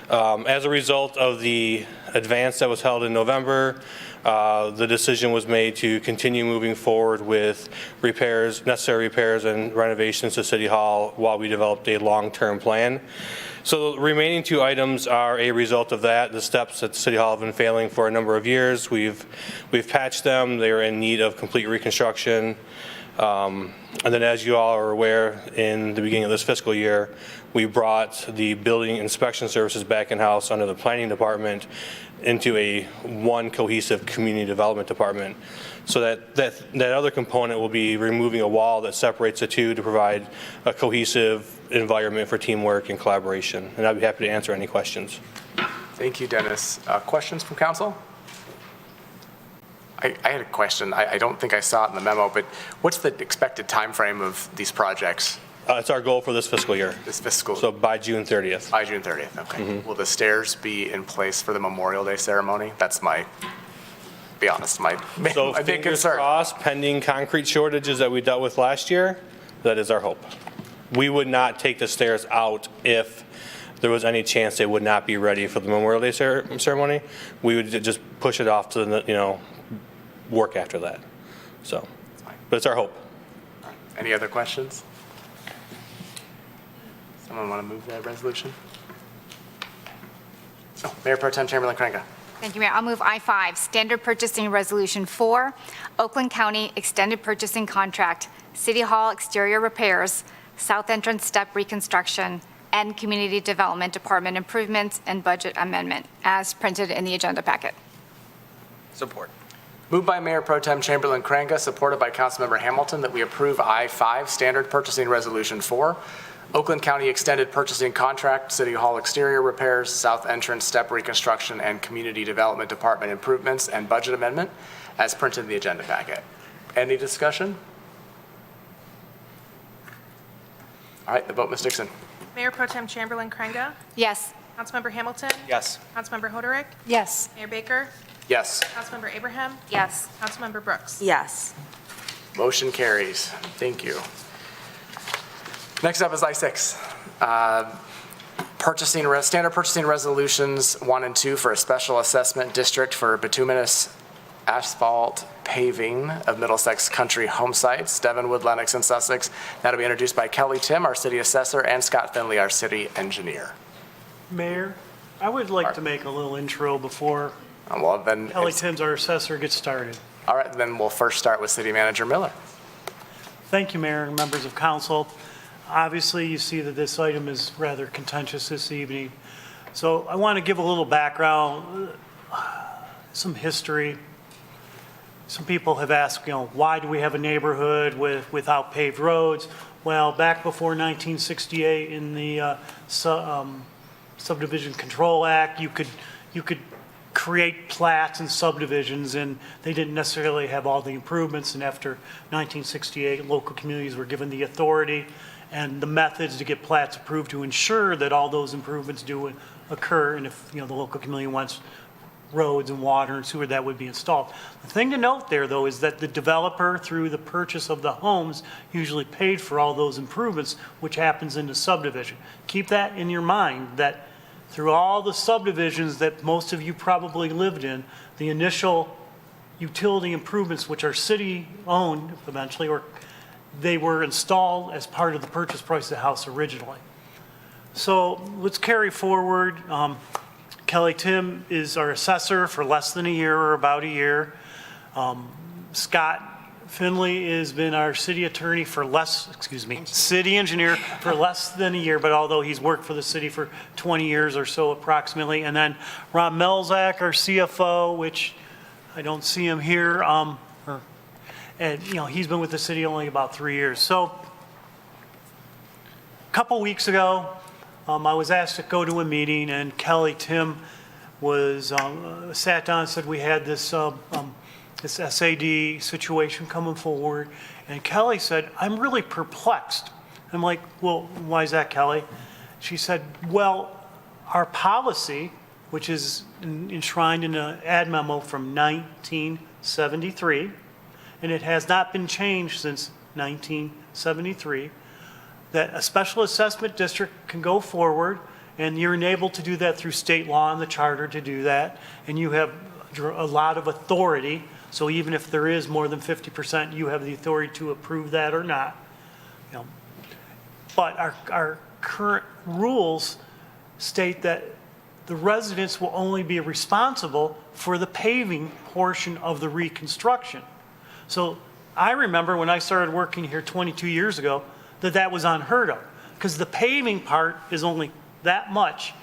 As a result of the advance that was held in November, the decision was made to continue moving forward with repairs, necessary repairs and renovations to City Hall while we developed a long-term plan. So the remaining two items are a result of that. The steps at City Hall have been failing for a number of years. We've patched them. They're in need of complete reconstruction. And then, as you all are aware, in the beginning of this fiscal year, we brought the building inspection services back in-house under the planning department into a one cohesive community development department. So that other component will be removing a wall that separates the two to provide a cohesive environment for teamwork and collaboration. And I'd be happy to answer any questions. Thank you, Dennis. Questions from council? I had a question. I don't think I saw it in the memo, but what's the expected time frame of these projects? It's our goal for this fiscal year. This fiscal. So by June 30th. By June 30th, okay. Will the stairs be in place for the Memorial Day ceremony? That's be honest, my big Fingers concern. crossed, pending concrete shortages that we dealt with last year, that is our hope. We would not take the stairs out if there was any chance they would not be ready for the Memorial Day ceremony. We would just push it off to the, work after that. So, but it's our hope. Any other questions? Someone want to move that resolution? Oh, Mayor Pro Tem Chamberlain Craig. Thank you, Mayor. I'll move I-5, Standard Purchasing Resolution 4, Oakland County Extended Purchasing Contract, City Hall Exterior Repairs, South Entrance Step Reconstruction, and Community Development Department Improvements and Budget Amendment, as printed in the agenda packet. Support. Moved by Mayor Pro Tem Chamberlain Craig, supported by Councilmember Hamilton, that we approve I-5, Standard Purchasing Resolution 4, Oakland County Extended Purchasing Contract, City Hall Exterior Repairs, South Entrance Step Reconstruction, and Community Development Department Improvements and Budget Amendment, as printed in the agenda packet. Any discussion? All right, the vote, Ms. Dixon. Mayor Pro Tem Chamberlain Craig? Yes. Councilmember Hamilton? Yes. Councilmember Hoderick? Yes. Mayor Baker? Yes. Councilmember Abraham? Yes. Councilmember Brooks? Yes. Motion carries. Thank you. Next up is I-6. Standard purchasing resolutions 1 and 2 for a special assessment district for bituminous asphalt paving of Middlesex country home sites, Devonwood, Lennox, and Sussex. That'll be introduced by Kelly Tim, our city assessor, and Scott Finley, our city engineer. Mayor, I would like to make a little intro before Well, then, Kelly Timms, our assessor, gets started. all right, then we'll first start with City Manager Miller. Thank you, Mayor and members of council. Obviously, you see that this item is rather contentious this evening. So I want to give a little background, some history. Some people have asked, why do we have a neighborhood without paved roads? Well, back before 1968 in the Subdivision Control Act, you could create plats and subdivisions, and they didn't necessarily have all the improvements. And after 1968, local communities were given the authority and the methods to get plats approved to ensure that all those improvements do occur. And if the local community wants roads and water and sewer, that would be installed. The thing to note there, though, is that the developer, through the purchase of the homes, usually paid for all those improvements, which happens in the subdivision. Keep that in your mind, that through all the subdivisions that most of you probably lived in, the initial utility improvements, which are city-owned eventually, or they were installed as part of the purchase price of the house originally. So let's carry forward. Kelly Tim is our assessor for less than a year or about a year. Scott Finley has been our city attorney for city engineer for less than a year, but although he's worked for the city for 20 years or so approximately. And then Rob Melzak, our CFO, which I don't see him here. And he's been with the city only about 3 years. So a couple weeks ago, I was asked to go to a meeting, and Kelly Tim was sat down and said we had this this SAD situation coming forward. And Kelly said, I'm really perplexed. I'm like, well, why is that, Kelly? She said, well, our policy, which is enshrined in an ad memo from 1973, and it has not been changed since 1973, that a special assessment district can go forward, and you're enabled to do that through state law and the charter to do that, and you have a lot of authority. So even if there is more than 50%, you have the authority to approve that or not. But our current rules state that the residents will only be responsible for the paving portion of the reconstruction. So I remember when I started working here 22 years ago that was unheard of, because the paving part is only that much.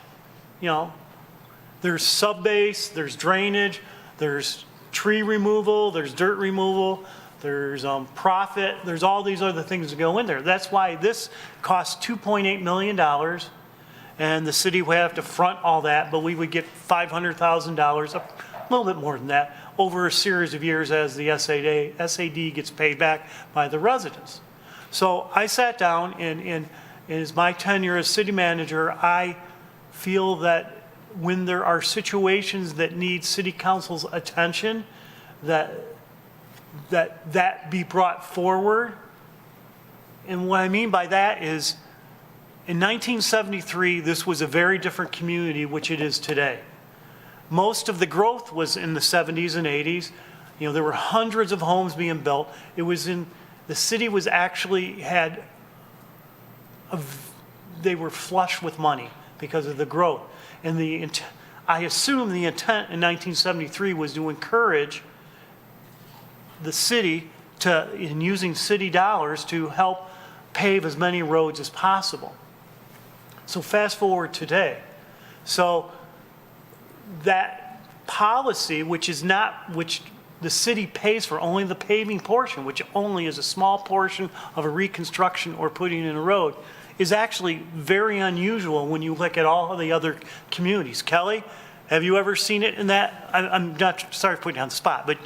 There's subbase, there's drainage, there's tree removal, there's dirt removal, there's profit, there's all these other things that go in there. That's why this costs $2.8 million, and the city would have to front all that, but we would get $500,000, a little bit more than that, over a series of years as the SAD gets paid back by the residents. So I sat down, and as my tenure as city manager, I feel that when there are situations that need city council's attention, that be brought forward. And what I mean by that is, in 1973, this was a very different community, which it is today. Most of the growth was in the 70s and 80s. There were hundreds of homes being built. The city was actually they were flush with money because of the growth. And I assume the intent in 1973 was to encourage the city in using city dollars to help pave as many roads as possible. So fast forward today. So that policy, which the city pays for only the paving portion, which only is a small portion of a reconstruction or putting in a road, is actually very unusual when you look at all of the other communities. Kelly, have you ever seen it in that? I'm not sorry for putting you on the spot, but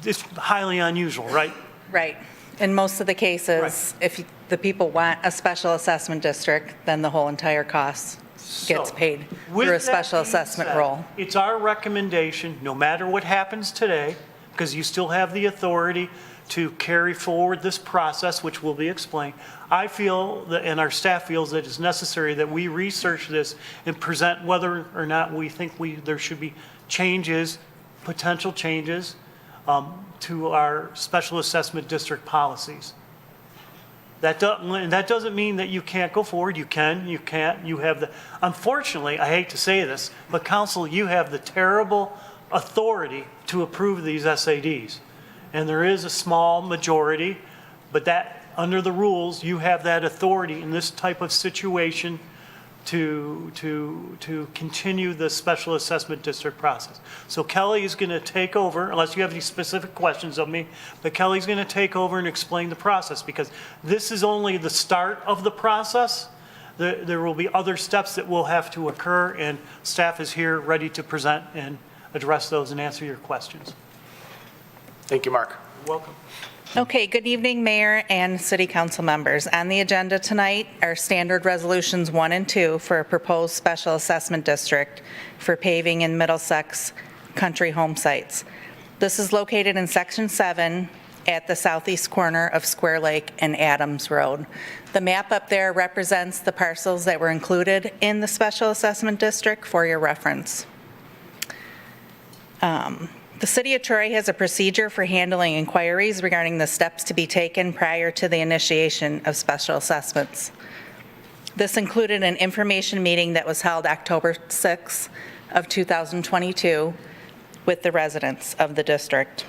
it's highly unusual, right? Right. In most of the cases, if the people want a special assessment district, then the whole entire cost gets paid through a special assessment role. It's our recommendation, no matter what happens today, because you still have the authority to carry forward this process, which will be explained. I feel that, and our staff feels that it's necessary that we research this and present whether or not we think there should be changes, potential changes to our special assessment district policies. That doesn't mean that you can't go forward. You can, you can't. You have unfortunately, I hate to say this, but council, you have the terrible authority to approve these SADs. And there is a small majority, but that, under the rules, you have that authority in this type of situation to continue the special assessment district process. So Kelly is going to take over, unless you have any specific questions of me, but Kelly's going to take over and explain the process, because this is only the start of the process. There will be other steps that will have to occur, and staff is here ready to present and address those and answer your questions. Thank you, Mark. You're welcome. Okay, good evening, Mayor and City Council members. On the agenda tonight are standard resolutions 1 and 2 for a proposed special assessment district for paving in Middlesex country home sites. This is located in Section 7 at the southeast corner of Square Lake and Adams Road. The map up there represents the parcels that were included in the special assessment district for your reference. The City of Troy has a procedure for handling inquiries regarding the steps to be taken prior to the initiation of special assessments. This included an information meeting that was held October 6, of 2022 with the residents of the district.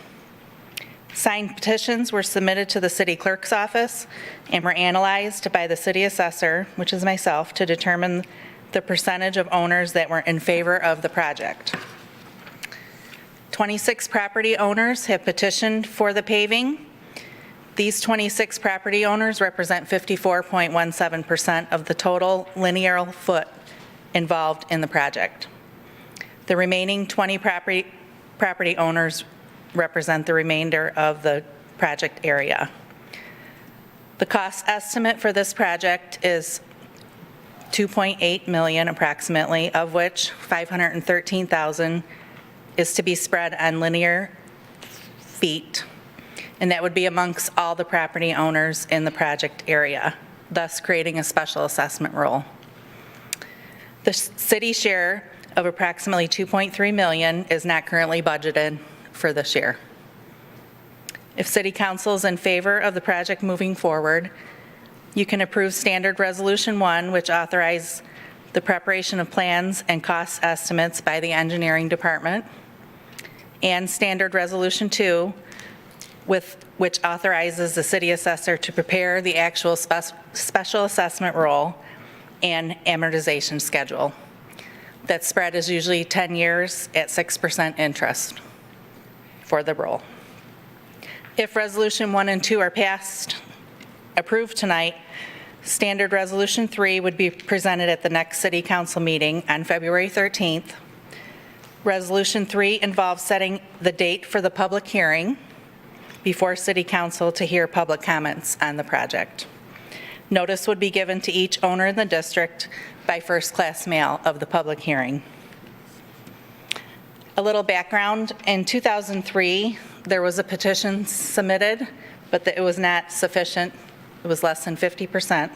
Signed petitions were submitted to the city clerk's office and were analyzed by the city assessor, which is myself, to determine the percentage of owners that were in favor of the project. 26 property owners have petitioned for the paving. These 26 property owners represent 54.17% of the total linear foot involved in the project. The remaining 20 property owners represent the remainder of the project area. The cost estimate for this project is $2.8 million approximately, of which $513,000 is to be spread on linear feet, and that would be amongst all the property owners in the project area, thus creating a special assessment role. The city share of approximately $2.3 million is not currently budgeted for this year. If City Council is in favor of the project moving forward, you can approve Standard Resolution 1, which authorizes the preparation of plans and cost estimates by the engineering department, and Standard Resolution 2, which authorizes the city assessor to prepare the actual special assessment roll and amortization schedule. That spread is usually 10 years at 6% interest for the roll. If Resolution 1 and 2 are approved tonight, Standard Resolution 3 would be presented at the next City Council meeting on February 13th. Resolution 3 involves setting the date for the public hearing before City Council to hear public comments on the project. Notice would be given to each owner in the district by first-class mail of the public hearing. A little background, in 2003, there was a petition submitted, but it was not sufficient. It was less than 50%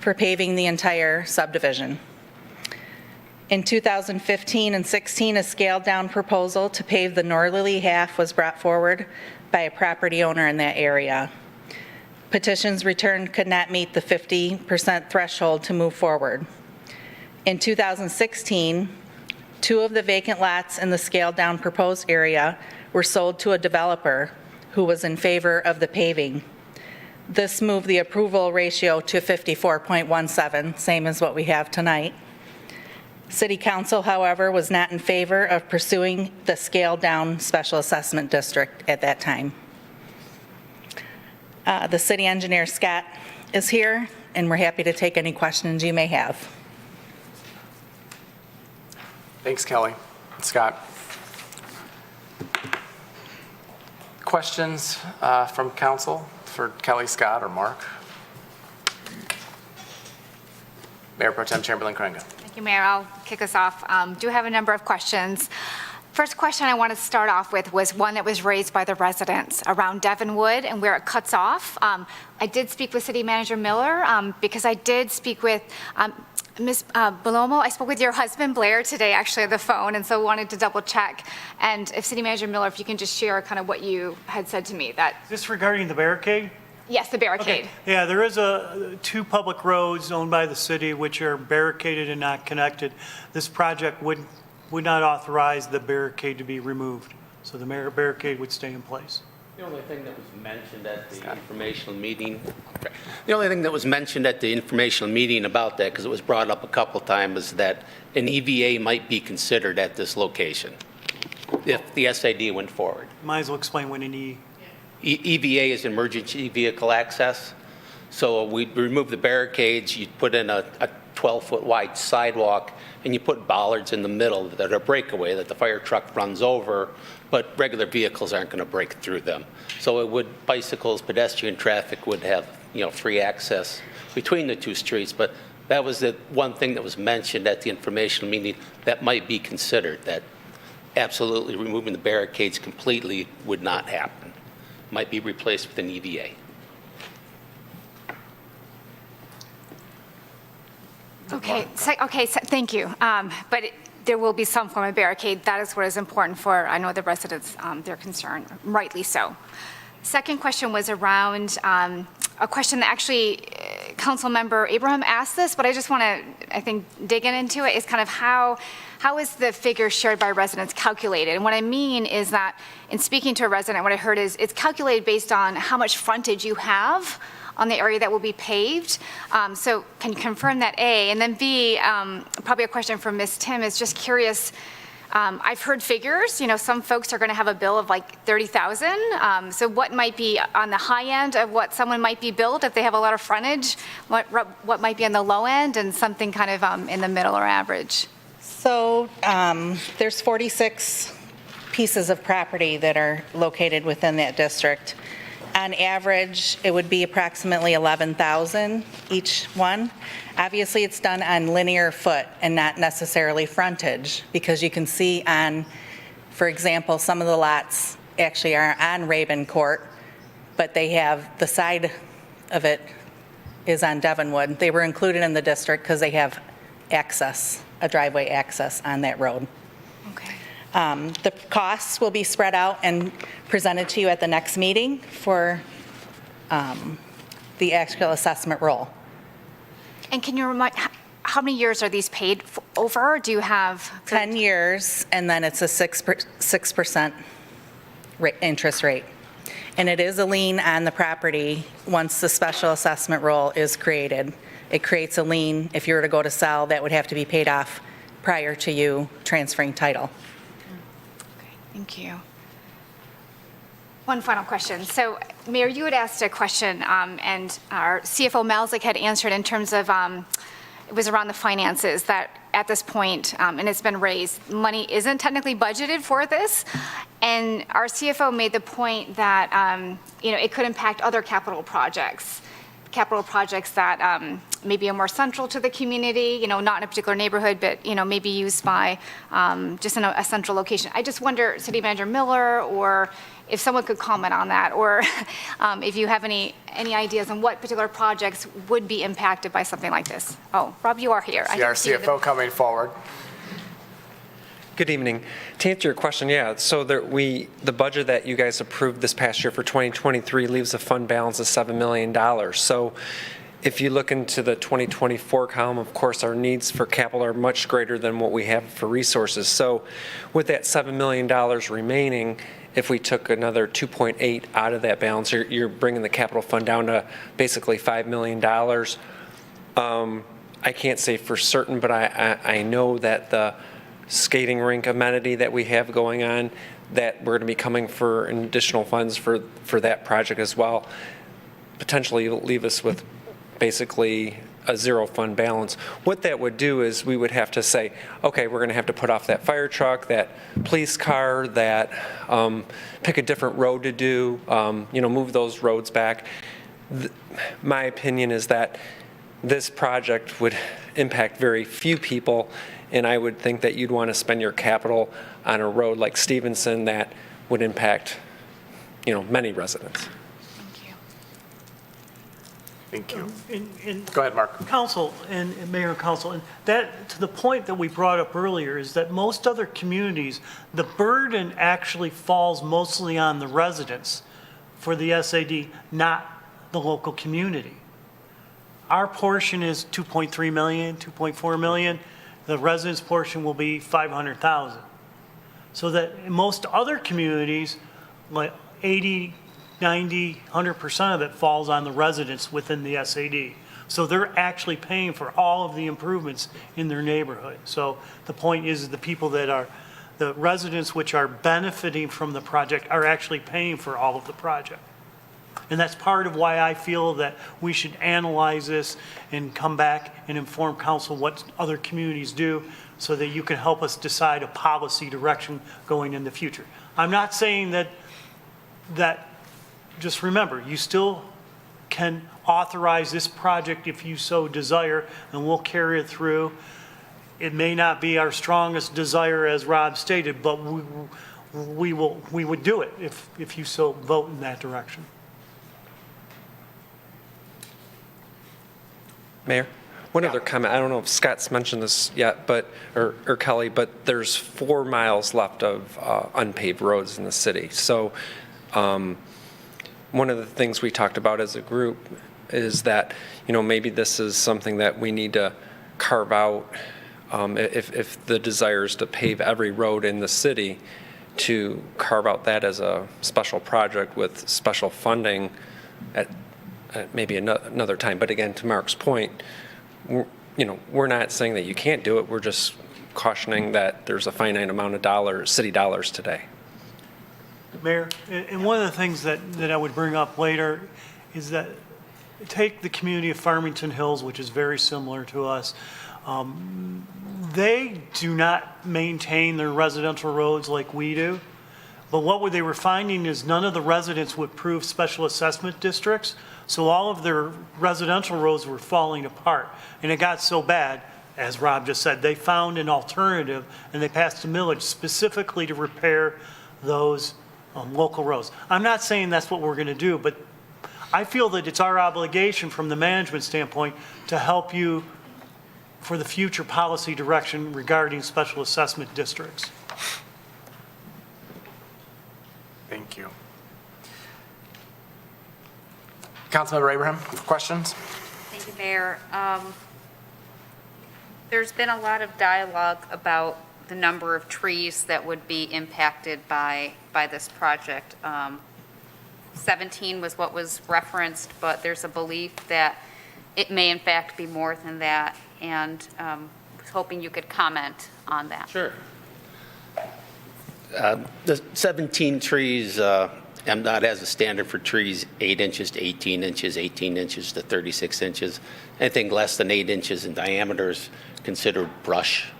for paving the entire subdivision. In 2015 and 16, a scaled-down proposal to pave the northerly half was brought forward by a property owner in that area. Petitions returned could not meet the 50% threshold to move forward. In 2016, 2 of the vacant lots in the scaled-down proposed area were sold to a developer who was in favor of the paving. This moved the approval ratio to 54.17, same as what we have tonight. City Council, however, was not in favor of pursuing the scaled-down special assessment district at that time. The city engineer, Scott, is here, and we're happy to take any questions you may have. Thanks, Kelly. Scott. Questions from council for Kelly, Scott, or Mark? Mayor Pro Tem Chamberlain Kringa. Thank you, Mayor. I'll kick us off. Do have a number of questions. First question I want to start off with was one that was raised by the residents around Devonwood and where it cuts off. I did speak with City Manager Miller because I did speak with Ms. Belomo. I spoke with your husband, Blair, today actually on the phone, and so wanted to double check. And if City Manager Miller, if you can just share kind of what you had said to me. That Is this regarding the barricade? Yes, the barricade. Okay. Yeah, there is 2 public roads owned by the city which are barricaded and not connected. This project would not authorize the barricade to be removed, so the barricade would stay in place. The only thing that was mentioned at the informational meeting, the only thing that was mentioned at the informational meeting about that, because it was brought up a couple times, is that an EVA might be considered at this location if the SID went forward. Might as well explain what an EVA is emergency vehicle access. So we'd remove the barricades, you'd put in a 12-foot wide sidewalk, and you put bollards in the middle that are breakaway that the fire truck runs over, but regular vehicles aren't going to break through them. So it would, bicycles, pedestrian traffic would have, free access between the 2 streets. But that was the one thing that was mentioned at the informational meeting that might be considered, that absolutely removing the barricades completely would not happen. Might be replaced with an EVA. Okay, thank you. But there will be some form of barricade. That is what is important for, I know the residents, their concern, rightly so. Second question was around a question that actually Councilmember Abraham asked this, but I just want to, I think, dig into it, is kind of how is the figure shared by residents calculated? And what I mean is that in speaking to a resident, what I heard is it's calculated based on how much frontage you have on the area that will be paved. So can you confirm that, A? And then B, probably a question for Ms. Tim, is just curious, I've heard figures, some folks are going to have a bill of like $30,000. So what might be on the high end of what someone might be billed if they have a lot of frontage? What might be on the low end, and something kind of in the middle or average? So there's 46 pieces of property that are located within that district. On average, it would be approximately $11,000 each one. Obviously, it's done on linear foot and not necessarily frontage, because you can see on, for example, some of the lots actually are on Raven Court, but they have, the side of it is on Devonwood. They were included in the district because they have access, a driveway access on that road. Okay. The costs will be spread out and presented to you at the next meeting for the actual assessment roll. And can you remind, how many years are these paid over? Do you have? 10 years, and then it's a 6% interest rate. And it is a lien on the property once the special assessment roll is created. It creates a lien. If you were to go to sell, that would have to be paid off prior to you transferring title. Thank you. One final question. So, Mayor, you had asked a question, and our CFO Malzik had answered in terms of, it was around the finances, that at this point, and it's been raised, money isn't technically budgeted for this. And our CFO made the point that, it could impact other capital projects that maybe are more central to the community, not in a particular neighborhood, but, maybe used by just in a central location. I just wonder, City Manager Miller, or if someone could comment on that, or if you have any ideas on what particular projects would be impacted by something like this. Oh, Rob, you are here. See our CFO coming forward. Good evening. To answer your question, yeah, so the budget that you guys approved this past year for 2023 leaves a fund balance of $7 million. So if you look into the 2024 column, of course, our needs for capital are much greater than what we have for resources. So with that $7 million remaining, if we took another 2.8 out of that balance, you're bringing the capital fund down to basically $5 million. I can't say for certain, but I know that the skating rink amenity that we have going on, that we're going to be coming for additional funds for that project as well. Potentially leave us with basically a zero fund balance. What that would do is we would have to say, okay, we're going to have to put off that fire truck, that police car, that pick a different road to do, move those roads back. My opinion is that this project would impact very few people, and I would think that you'd want to spend your capital on a road like Stevenson that would impact, many residents. Thank you. And Go ahead, Mark. Council and Mayor and Council, and that, to the point that we brought up earlier, is that most other communities, the burden actually falls mostly on the residents for the SAD, not the local community. Our portion is 2.3 million, 2.4 million. The residents' portion will be 500,000. So that in most other communities, like 80, 90, 100% of it falls on the residents within the SAD. So they're actually paying for all of the improvements in their neighborhood. So the point is the people that are, the residents which are benefiting from the project are actually paying for all of the project. And that's part of why I feel that we should analyze this and come back and inform council what other communities do so that you can help us decide a policy direction going in the future. I'm not saying that just remember, you still can authorize this project if you so desire, and we'll carry it through. It may not be our strongest desire, as Rob stated, but we would do it if you so vote in that direction. Mayor, one other comment. I don't know if Scott's mentioned this yet, or Kelly, but there's 4 miles left of unpaved roads in the city. So one of the things we talked about as a group is that, maybe this is something that we need to carve out, if the desire is to pave every road in the city, to carve out that as a special project with special funding at maybe another time. But again, to Mark's point, we're not saying that you can't do it. We're just cautioning that there's a finite amount of dollars, city dollars today. Mayor, and one of the things that I would bring up later is that take the community of Farmington Hills, which is very similar to us. They do not maintain their residential roads like we do. But what they were finding is none of the residents would approve special assessment districts. So all of their residential roads were falling apart. And it got so bad, as Rob just said, they found an alternative and they passed a millage specifically to repair those local roads. I'm not saying that's what we're going to do, but I feel that it's our obligation from the management standpoint to help you for the future policy direction regarding special assessment districts. Thank you. Councilmember Abraham, questions? Thank you, Mayor. There's been a lot of dialogue about the number of trees that would be impacted by this project. 17 was what was referenced, but there's a belief that it may in fact be more than that, and was hoping you could comment on that. Sure. The 17 trees, MDOT has a standard for trees 8 inches to 18 inches, 18 inches to 36 inches. Anything less than 8 inches in diameter is considered brush.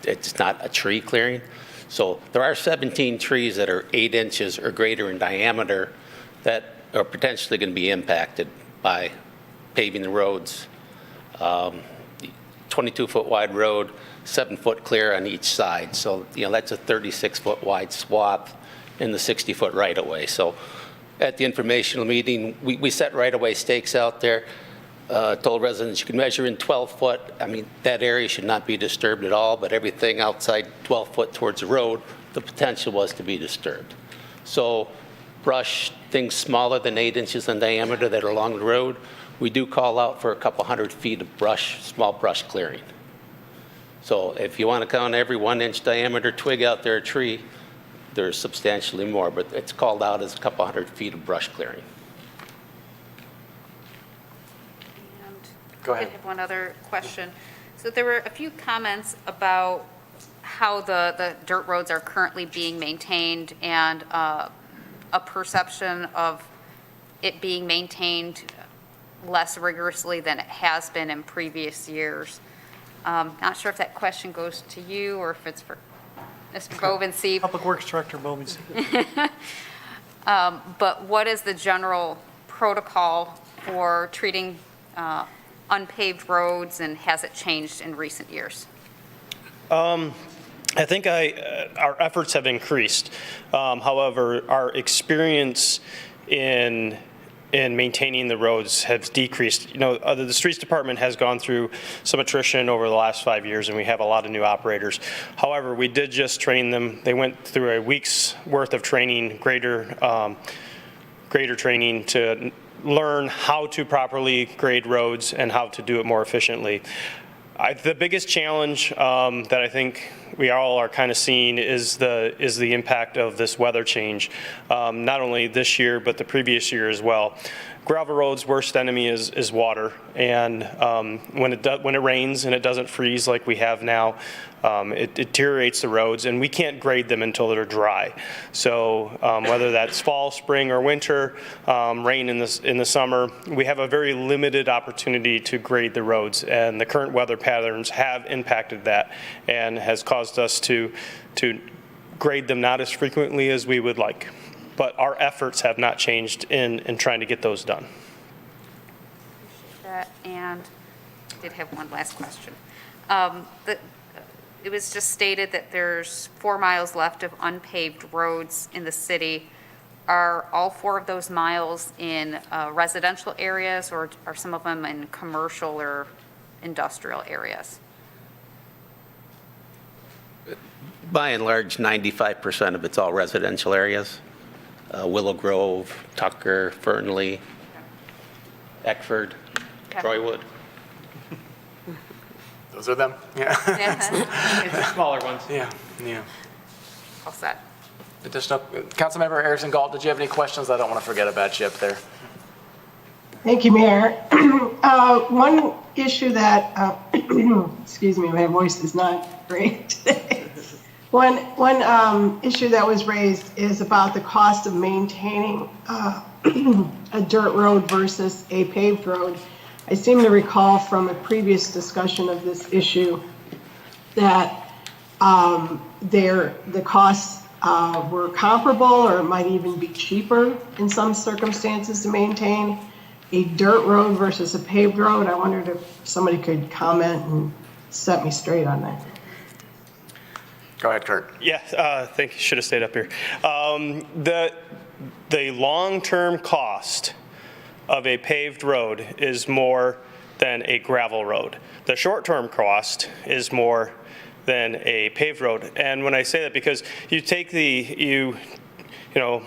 It's not a tree clearing. So there are 17 trees that are 8 inches or greater in diameter that are potentially going to be impacted by paving the roads. 22-foot wide road, 7-foot clear on each side. So, that's a 36-foot wide swath in the 60-foot right-of-way. So at the informational meeting, we set right-of-way stakes out there, told residents you can measure in 12-foot. I mean, that area should not be disturbed at all, but everything outside 12-foot towards the road, the potential was to be disturbed. So brush, things smaller than 8 inches in diameter that are along the road, we do call out for a couple 100 feet of brush, small brush clearing. So if you want to count every 1-inch diameter twig out there, a tree, there's substantially more, but it's called out as a couple 100 feet of brush clearing. Go ahead. I have one other question. So there were a few comments about how the dirt roads are currently being maintained and a perception of it being maintained less rigorously than it has been in previous years. Not sure if that question goes to you or if it's for Mr. Bovensee. Public Works Director Bovensee. But what is the general protocol for treating unpaved roads, and has it changed in recent years? I think our efforts have increased. However, our experience in maintaining the roads has decreased. The streets department has gone through some attrition over the last 5 years, and we have a lot of new operators. However, we did just train them. They went through a week's worth of training, greater training to learn how to properly grade roads and how to do it more efficiently. The biggest challenge that I think we all are kind of seeing is the impact of this weather change, not only this year but the previous year as well. Gravel roads' worst enemy is water, and when it rains and it doesn't freeze like we have now, it deteriorates the roads, and we can't grade them until they're dry. So whether that's fall, spring, or winter, rain in the summer, we have a very limited opportunity to grade the roads, and the current weather patterns have impacted that and has caused us to grade them not as frequently as we would like. But our efforts have not changed in trying to get those done. That, and I did have one last question. It was just stated that there's 4 miles left of unpaved roads in the city. Are all 4 of those miles in residential areas, or are some of them in commercial or industrial areas? By and large, 95% of it's all residential areas. Willow Grove, Tucker, Fernley. Eckford, Troywood. Those are them, yeah. Smaller ones. Yeah, yeah. All set. Additional, Councilmember Erickson Galt, did you have any questions? I don't want to forget about you up there. Thank you, Mayor. One issue that, excuse me, my voice is not great today. One issue that was raised is about the cost of maintaining a dirt road versus a paved road. I seem to recall from a previous discussion of this issue that the costs were comparable, or it might even be cheaper in some circumstances to maintain a dirt road versus a paved road. I wondered if somebody could comment and set me straight on that. Go ahead, Kurt. Yeah, think you should have stayed up here. The long-term cost of a paved road is more than a gravel road. The short-term cost is more than a paved road. And when I say that, because you take you know,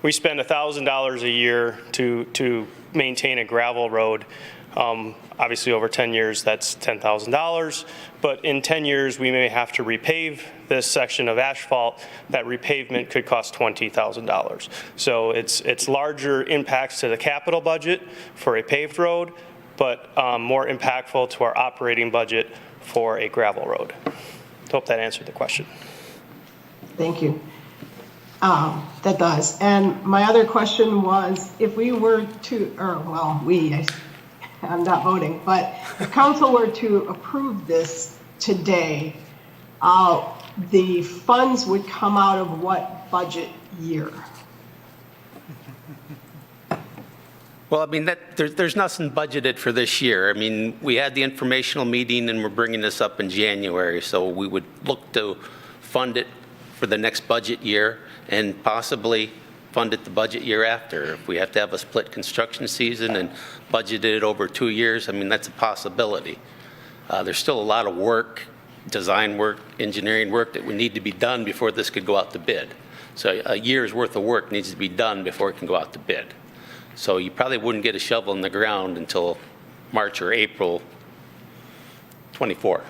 we spend $1,000 a year to maintain a gravel road. Obviously, over 10 years, that's $10,000. But in 10 years, we may have to repave this section of asphalt. That repavement could cost $20,000. So it's larger impacts to the capital budget for a paved road, but more impactful to our operating budget for a gravel road. Hope that answered the question. Thank you. That does. And my other question was, if we were to, or well, I'm not voting, but if council were to approve this today, the funds would come out of what budget year? Well, I mean, there's nothing budgeted for this year. I mean, we had the informational meeting and we're bringing this up in January, so we would look to fund it for the next budget year and possibly fund it the budget year after. If we have to have a split construction season and budget it over 2 years, I mean, that's a possibility. There's still a lot of work, design work, engineering work that would need to be done before this could go out to bid. So a year's worth of work needs to be done before it can go out to bid. So you probably wouldn't get a shovel in the ground until March or April 24.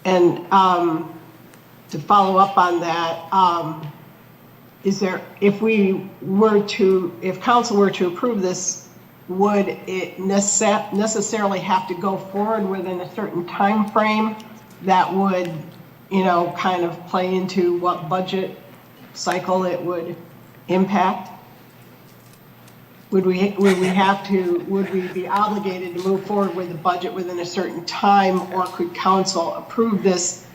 And to follow up on that, if council were to approve this, would it necessarily have to go forward within a certain time frame that would, kind of play into what budget cycle it would impact? Would we be obligated to move forward with the budget within a certain time, or could council approve this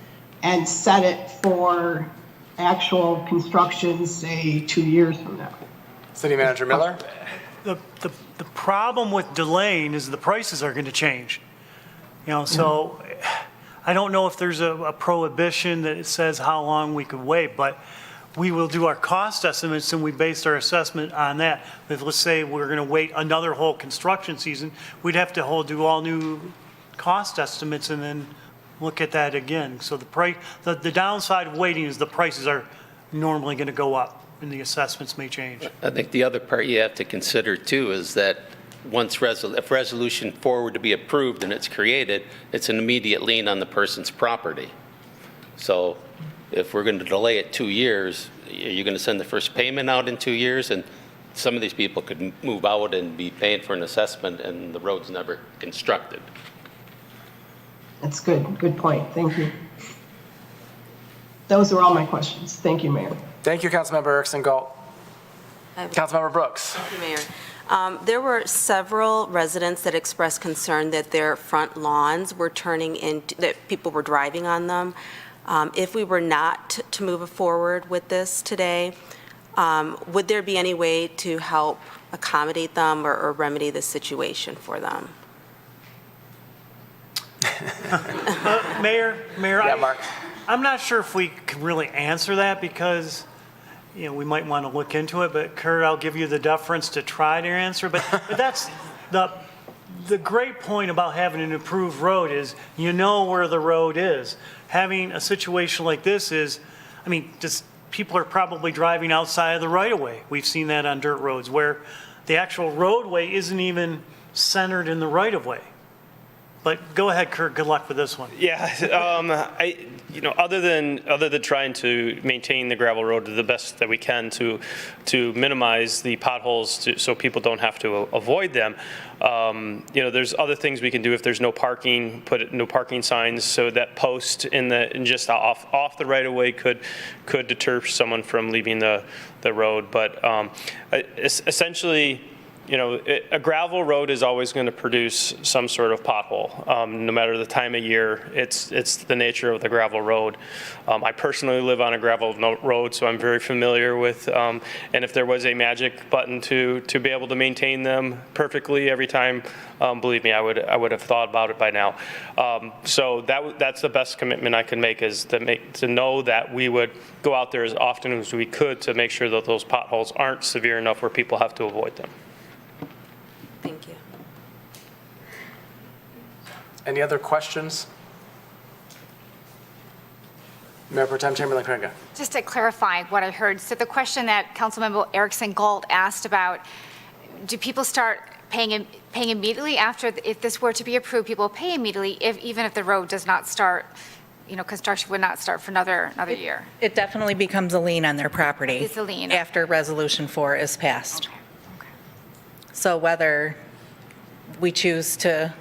and set it for actual construction, say, 2 years from now? City Manager Miller? The problem with delaying is the prices are going to change. So I don't know if there's a prohibition that it says how long we could wait, but we will do our cost estimates and we base our assessment on that. If let's say we're going to wait another whole construction season, we'd have to do all new cost estimates and then look at that again. So the downside of waiting is the prices are normally going to go up and the assessments may change. I think the other part you have to consider too is that if Resolution 4 were to be approved and it's created, it's an immediate lien on the person's property. So if we're going to delay it 2 years, you're going to send the first payment out in 2 years, and some of these people could move out and be paying for an assessment and the road's never constructed. That's good. Good point. Thank you. Those are all my questions. Thank you, Mayor. Thank you, Councilmember Erickson Galt. Councilmember Brooks. Thank you, Mayor. There were several residents that expressed concern that their front lawns were turning into, that people were driving on them. If we were not to move forward with this today, would there be any way to help accommodate them or remedy the situation for them? Mayor, Yeah, Mark. I'm not sure if we can really answer that because, we might want to look into it, but Kurt, I'll give you the deference to try to answer. But that's the great point about having an approved road is where the road is. Having a situation like this is, just people are probably driving outside of the right of way. We've seen that on dirt roads where the actual roadway isn't even centered in the right-of-way. But go ahead, Kurt, good luck with this one. Yeah, other than trying to maintain the gravel road to the best that we can to minimize the potholes so people don't have to avoid them, there's other things we can do if there's no parking, put no parking signs so that post just off the right of way could deter someone from leaving the road. But essentially, a gravel road is always going to produce some sort of pothole, no matter the time of year. It's the nature of the gravel road. I personally live on a gravel road, so I'm very familiar with, and if there was a magic button to be able to maintain them perfectly every time, believe me, I would have thought about it by now. So that's the best commitment I can make, is to know that we would go out there as often as we could to make sure that those potholes aren't severe enough where people have to avoid them. Thank you. Any other questions? Mayor Pro Tem Chamberlain Craig. Just to clarify what I heard, so the question that Councilmember Erickson Galt asked about, do people start paying immediately after, if this were to be approved, people pay immediately even if the road does not start, construction would not start for another year? It definitely becomes a lien on their property. It's a lien. After Resolution 4 is passed. So whether we choose to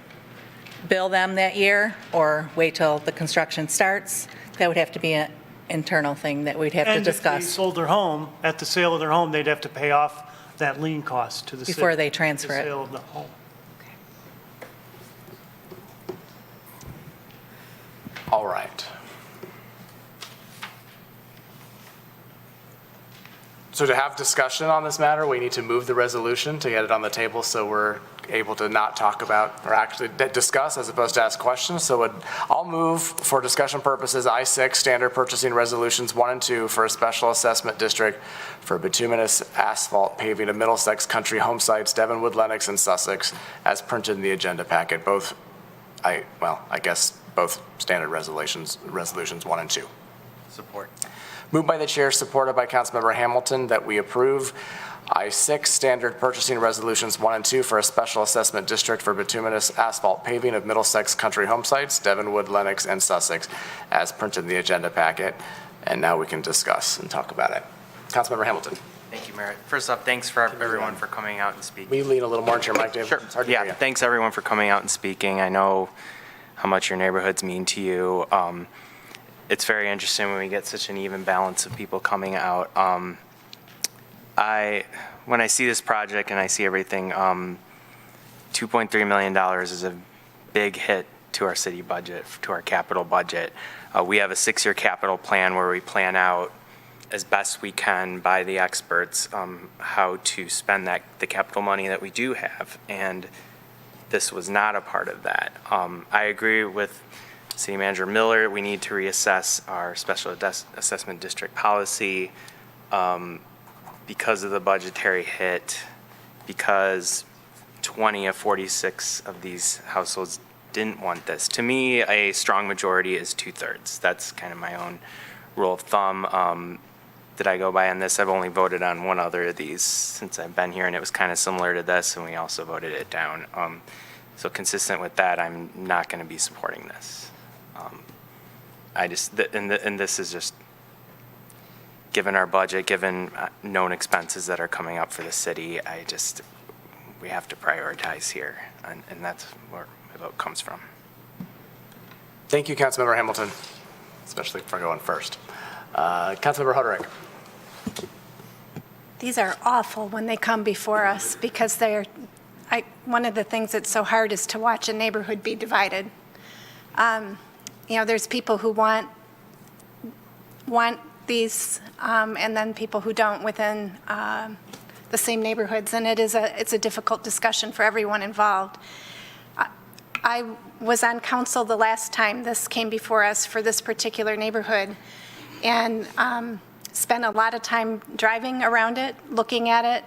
bill them that year or wait till the construction starts, that would have to be an internal thing that we'd have to And if they discuss sold their home, at the sale of their home, they'd have to pay off that lien cost to the city. before they transfer The it. sale of the home. All right. So to have discussion on this matter, we need to move the resolution to get it on the table so we're able to not talk about, or actually discuss as opposed to ask questions. So I'll move for discussion purposes I-6 standard purchasing resolutions 1 and 2 for a special assessment district for bituminous asphalt paving of Middlesex country home sites, Devonwood, Lennox, and Sussex, as printed in the agenda packet. Both standard resolutions 1 and 2. Support. Moved by the chair, supported by Councilmember Hamilton, that we approve I-6 standard purchasing resolutions 1 and 2 for a special assessment district for bituminous asphalt paving of Middlesex country home sites, Devonwood, Lennox, and Sussex, as printed in the agenda packet. And now we can discuss and talk about it. Councilmember Hamilton. Thank you, Mayor. First up, thanks for everyone for coming out and speaking. Will you lean a little more into your mic, Dave? Sure. It's hard to hear you. Thanks everyone for coming out and speaking. I know how much your neighborhoods mean to you. It's very interesting when we get such an even balance of people coming out. When I see this project and I see everything, $2.3 million is a big hit to our city budget, to our capital budget. We have a 6-year capital plan where we plan out as best we can by the experts how to spend the capital money that we do have, and this was not a part of that. I agree with City Manager Miller. We need to reassess our special assessment district policy because of the budgetary hit, because 20 of 46 of these households didn't want this. To me, a strong majority is 2/3. That's kind of my own rule of thumb. Did I go by on this? I've only voted on one other of these since I've been here, and it was kind of similar to this, and we also voted it down. So consistent with that, I'm not going to be supporting this. And this is just, given our budget, given known expenses that are coming up for the city, we have to prioritize here, and that's where my vote comes from. Thank you, Councilmember Hamilton, especially for going first. Councilmember Hoderick. These are awful when they come before us because one of the things that's so hard is to watch a neighborhood be divided. There's people who want these, and then people who don't within the same neighborhoods, and it's a difficult discussion for everyone involved. I was on council the last time this came before us for this particular neighborhood, and spent a lot of time driving around it, looking at it.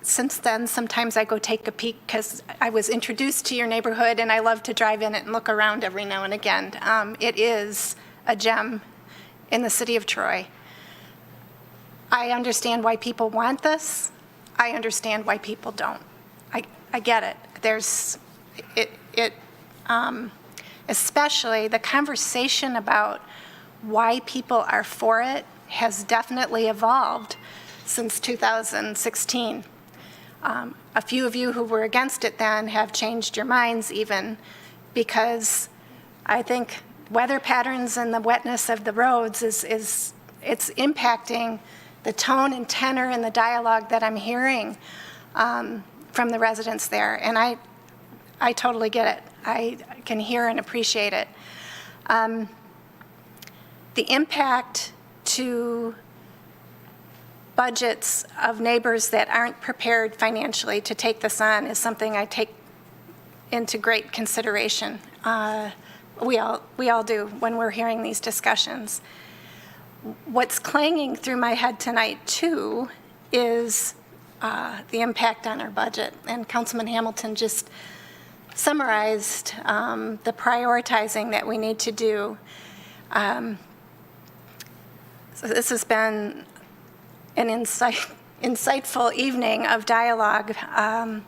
Since then, sometimes I go take a peek because I was introduced to your neighborhood, and I love to drive in it and look around every now and again. It is a gem in the city of Troy. I understand why people want this. I understand why people don't. I get it. Especially the conversation about why people are for it has definitely evolved since 2016. A few of you who were against it then have changed your minds even, because I think weather patterns and the wetness of the roads it's impacting the tone and tenor and the dialogue that I'm hearing from the residents there. And I totally get it. I can hear and appreciate it. The impact to budgets of neighbors that aren't prepared financially to take this on is something I take into great consideration. We all do when we're hearing these discussions. What's clanging through my head tonight, too, is the impact on our budget. And Councilman Hamilton just summarized the prioritizing that we need to do. So this has been an insightful evening of dialogue and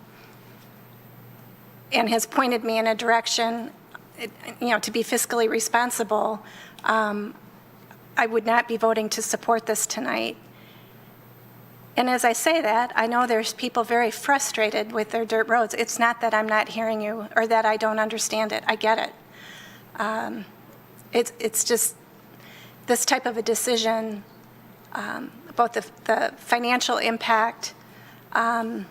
has pointed me in a direction, to be fiscally responsible. I would not be voting to support this tonight. And as I say that, I know there's people very frustrated with their dirt roads. It's not that I'm not hearing you or that I don't understand it. I get it. It's just this type of a decision, both the financial impact and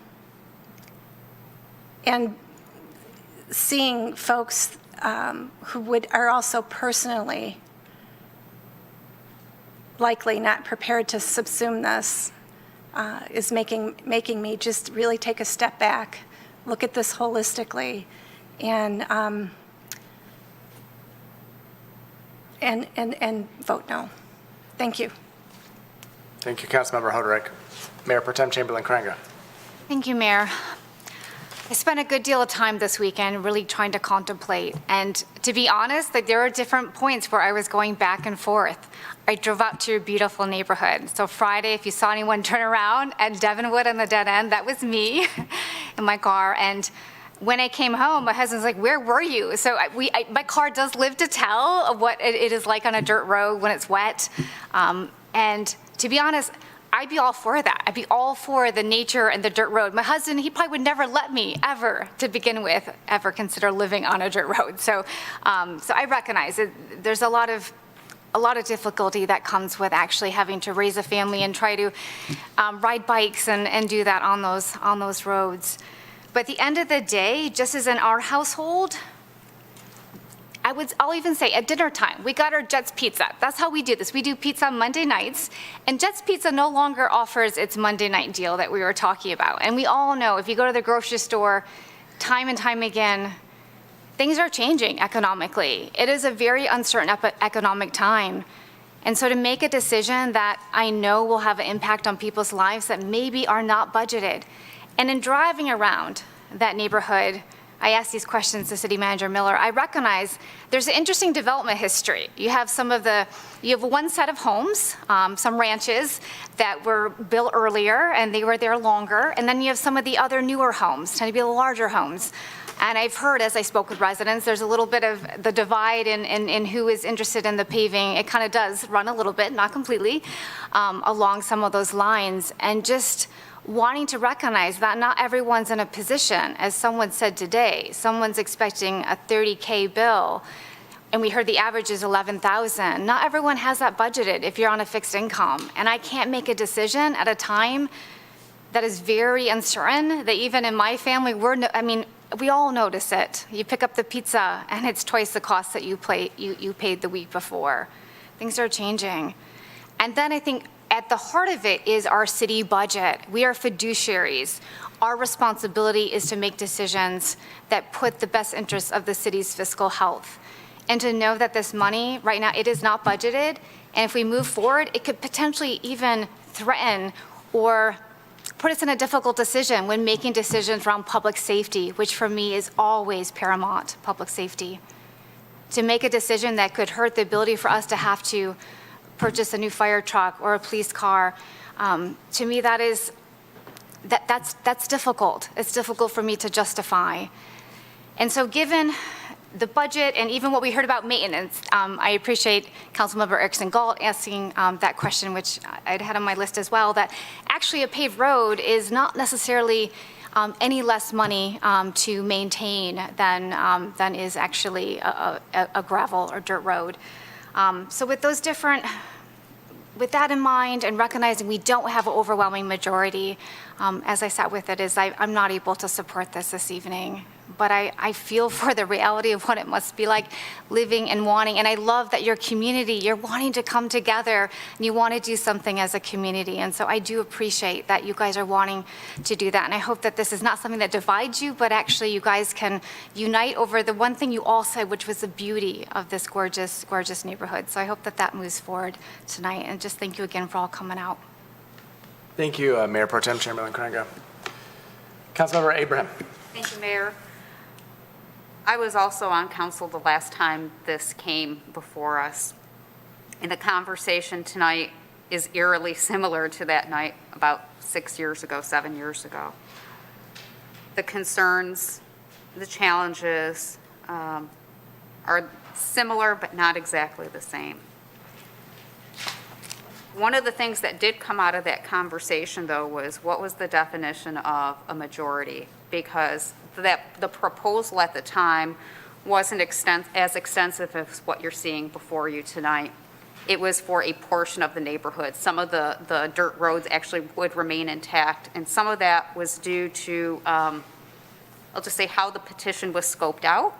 seeing folks who are also personally likely not prepared to subsume this is making me just really take a step back, look at this holistically, and vote no. Thank you. Thank you, Councilmember Hoderick. Mayor Pro Tem Chamberlain Crainga. Thank you, Mayor. I spent a good deal of time this weekend really trying to contemplate. And to be honest, there are different points where I was going back and forth. I drove out to your beautiful neighborhood. So Friday, if you saw anyone turn around at Devonwood on the dead end, that was me in my car. And when I came home, my husband's like, where were you? So my car does live to tell of what it is like on a dirt road when it's wet. And to be honest, I'd be all for that. I'd be all for the nature and the dirt road. My husband, he probably would never let me ever, to begin with, ever consider living on a dirt road. So I recognize that there's a lot of difficulty that comes with actually having to raise a family and try to ride bikes and do that on those roads. But at the end of the day, just as in our household, I'll even say at dinner time, we got our Jets Pizza. That's how we do this. We do pizza on Monday nights, and Jets Pizza no longer offers its Monday night deal that we were talking about. And we all know if you go to the grocery store time and time again, things are changing economically. It is a very uncertain economic time. And so to make a decision that I know will have an impact on people's lives that maybe are not budgeted. And in driving around that neighborhood, I asked these questions to City Manager Miller. I recognize there's an interesting development history. You have one set of homes, some ranches that were built earlier and they were there longer. And then you have some of the other newer homes, tend to be the larger homes. And I've heard, as I spoke with residents, there's a little bit of the divide in who is interested in the paving. It kind of does run a little bit, not completely, along some of those lines. And just wanting to recognize that not everyone's in a position, as someone said today, someone's expecting a $30K bill, and we heard the average is $11,000. Not everyone has that budgeted if you're on a fixed income. And I can't make a decision at a time that is very uncertain, that even in my family, we all notice it. You pick up the pizza and it's twice the cost that you paid the week before. Things are changing. And then I think at the heart of it is our city budget. We are fiduciaries. Our responsibility is to make decisions that put the best interests of the city's fiscal health. And to know that this money, right now, it is not budgeted. And if we move forward, it could potentially even threaten or put us in a difficult decision when making decisions around public safety, which for me is always paramount, public safety. To make a decision that could hurt the ability for us to have to purchase a new fire truck or a police car, to me that is that's difficult. It's difficult for me to justify. And so given the budget and even what we heard about maintenance, I appreciate Councilmember Erickson Galt asking that question, which I'd had on my list as well, that actually a paved road is not necessarily any less money to maintain than is actually a gravel or dirt road. So with that in mind and recognizing we don't have an overwhelming majority, as I sat with it, I'm not able to support this evening. But I feel for the reality of what it must be like living and wanting. And I love that your community, you're wanting to come together and you want to do something as a community. And so I do appreciate that you guys are wanting to do that. And I hope that this is not something that divides you, but actually you guys can unite over the one thing you all said, which was the beauty of this gorgeous, gorgeous neighborhood. So I hope that that moves forward tonight. And just thank you again for all coming out. Thank you, Mayor Pro Tem Chamberlain Craig. Councilmember Abraham. Thank you, Mayor. I was also on council the last time this came before us. And the conversation tonight is eerily similar to that night about 6 years ago, 7 years ago. The concerns, the challenges are similar, but not exactly the same. One of the things that did come out of that conversation, though, was what was the definition of a majority? Because the proposal at the time wasn't as extensive as what you're seeing before you tonight. It was for a portion of the neighborhood. Some of the dirt roads actually would remain intact, and some of that was due to, I'll just say how the petition was scoped out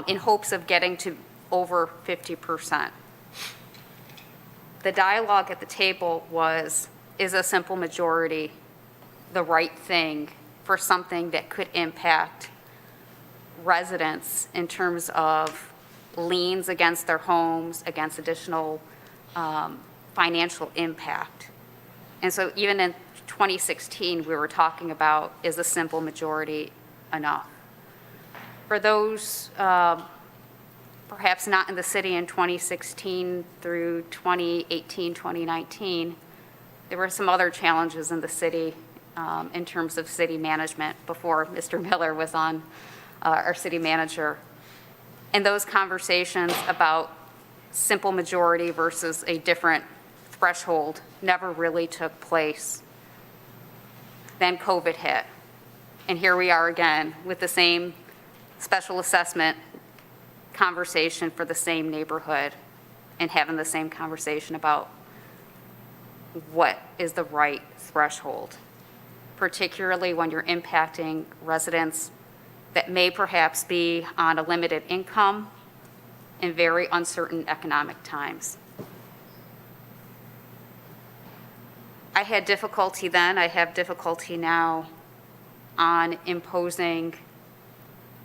in hopes of getting to over 50%. The dialogue at the table was, is a simple majority the right thing for something that could impact residents in terms of liens against their homes, against additional financial impact? And so even in 2016, we were talking about, is a simple majority enough? For those perhaps not in the city in 2016 through 2018, 2019, there were some other challenges in the city in terms of city management before Mr. Miller was on our city manager. And those conversations about simple majority versus a different threshold never really took place. Then COVID hit. And here we are again with the same special assessment conversation for the same neighborhood and having the same conversation about what is the right threshold, particularly when you're impacting residents that may perhaps be on a limited income in very uncertain economic times. I had difficulty then, I have difficulty now on imposing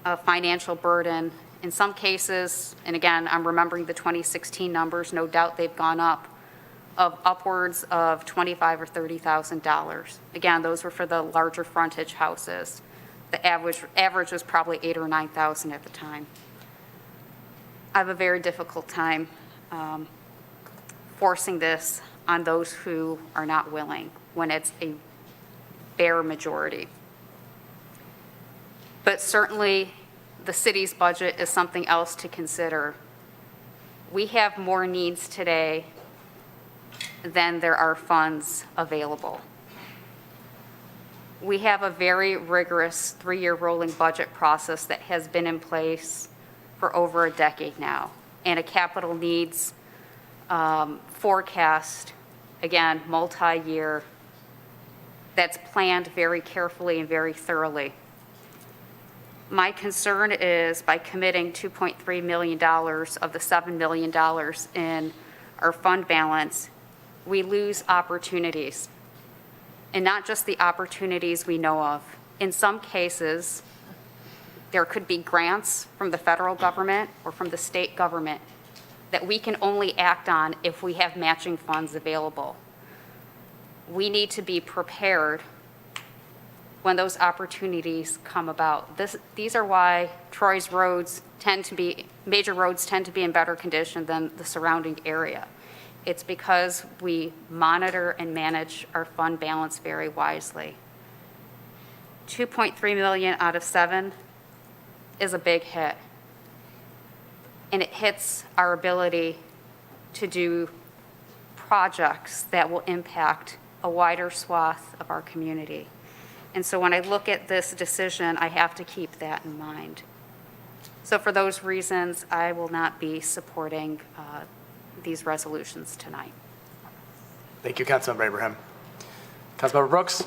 a financial burden. In some cases, and again, I'm remembering the 2016 numbers, no doubt they've gone up, of upwards of $25,000 or $30,000. Again, those were for the larger frontage houses. The average was probably $8,000 or $9,000 at the time. I have a very difficult time forcing this on those who are not willing when it's a bare majority. But certainly, the city's budget is something else to consider. We have more needs today than there are funds available. We have a very rigorous 3-year rolling budget process that has been in place for over a decade now, and a capital needs forecast, again, multi-year, that's planned very carefully and very thoroughly. My concern is by committing $2.3 million of the $7 million in our fund balance, we lose opportunities. And not just the opportunities we know of. In some cases, there could be grants from the federal government or from the state government that we can only act on if we have matching funds available. We need to be prepared when those opportunities come about. These are why Troy's roads major roads tend to be in better condition than the surrounding area. It's because we monitor and manage our fund balance very wisely. 2.3 million out of 7 is a big hit. And it hits our ability to do projects that will impact a wider swath of our community. And so when I look at this decision, I have to keep that in mind. So for those reasons, I will not be supporting these resolutions tonight. Thank you, Councilmember Abraham. Councilmember Brooks?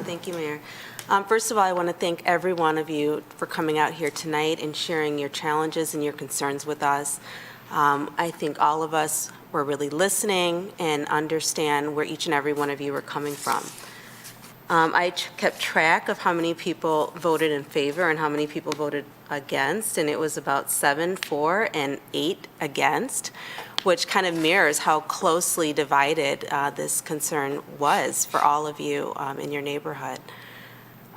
Thank you, Mayor. First of all, I want to thank every one of you for coming out here tonight and sharing your challenges and your concerns with us. I think all of us were really listening and understand where each and every one of you were coming from. I kept track of how many people voted in favor and how many people voted against, and it was about 7 for and 8 against, which kind of mirrors how closely divided this concern was for all of you in your neighborhood.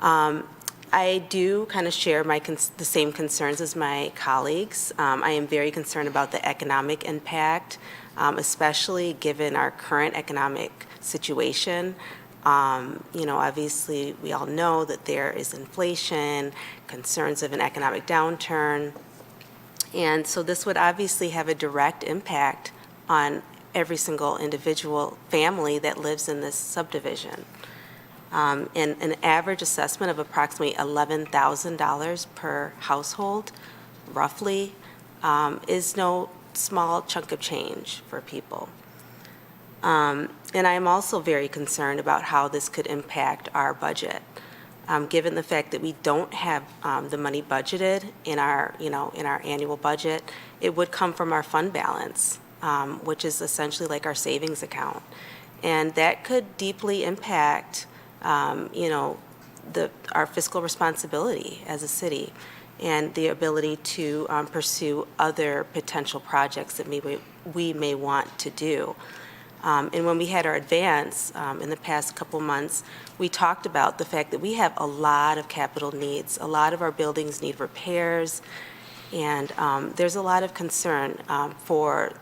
I do kind of share the same concerns as my colleagues. I am very concerned about the economic impact, especially given our current economic situation. Obviously, we all know that there is inflation, concerns of an economic downturn. And so this would obviously have a direct impact on every single individual family that lives in this subdivision. And an average assessment of approximately $11,000 per household, roughly, is no small chunk of change for people. And I'm also very concerned about how this could impact our budget. Given the fact that we don't have the money budgeted in our annual budget, it would come from our fund balance, which is essentially like our savings account. And that could deeply impact our fiscal responsibility as a city and the ability to pursue other potential projects that maybe we may want to do. And when we had our advance in the past couple months, we talked about the fact that we have a lot of capital needs. A lot of our buildings need repairs, and there's a lot of concern for,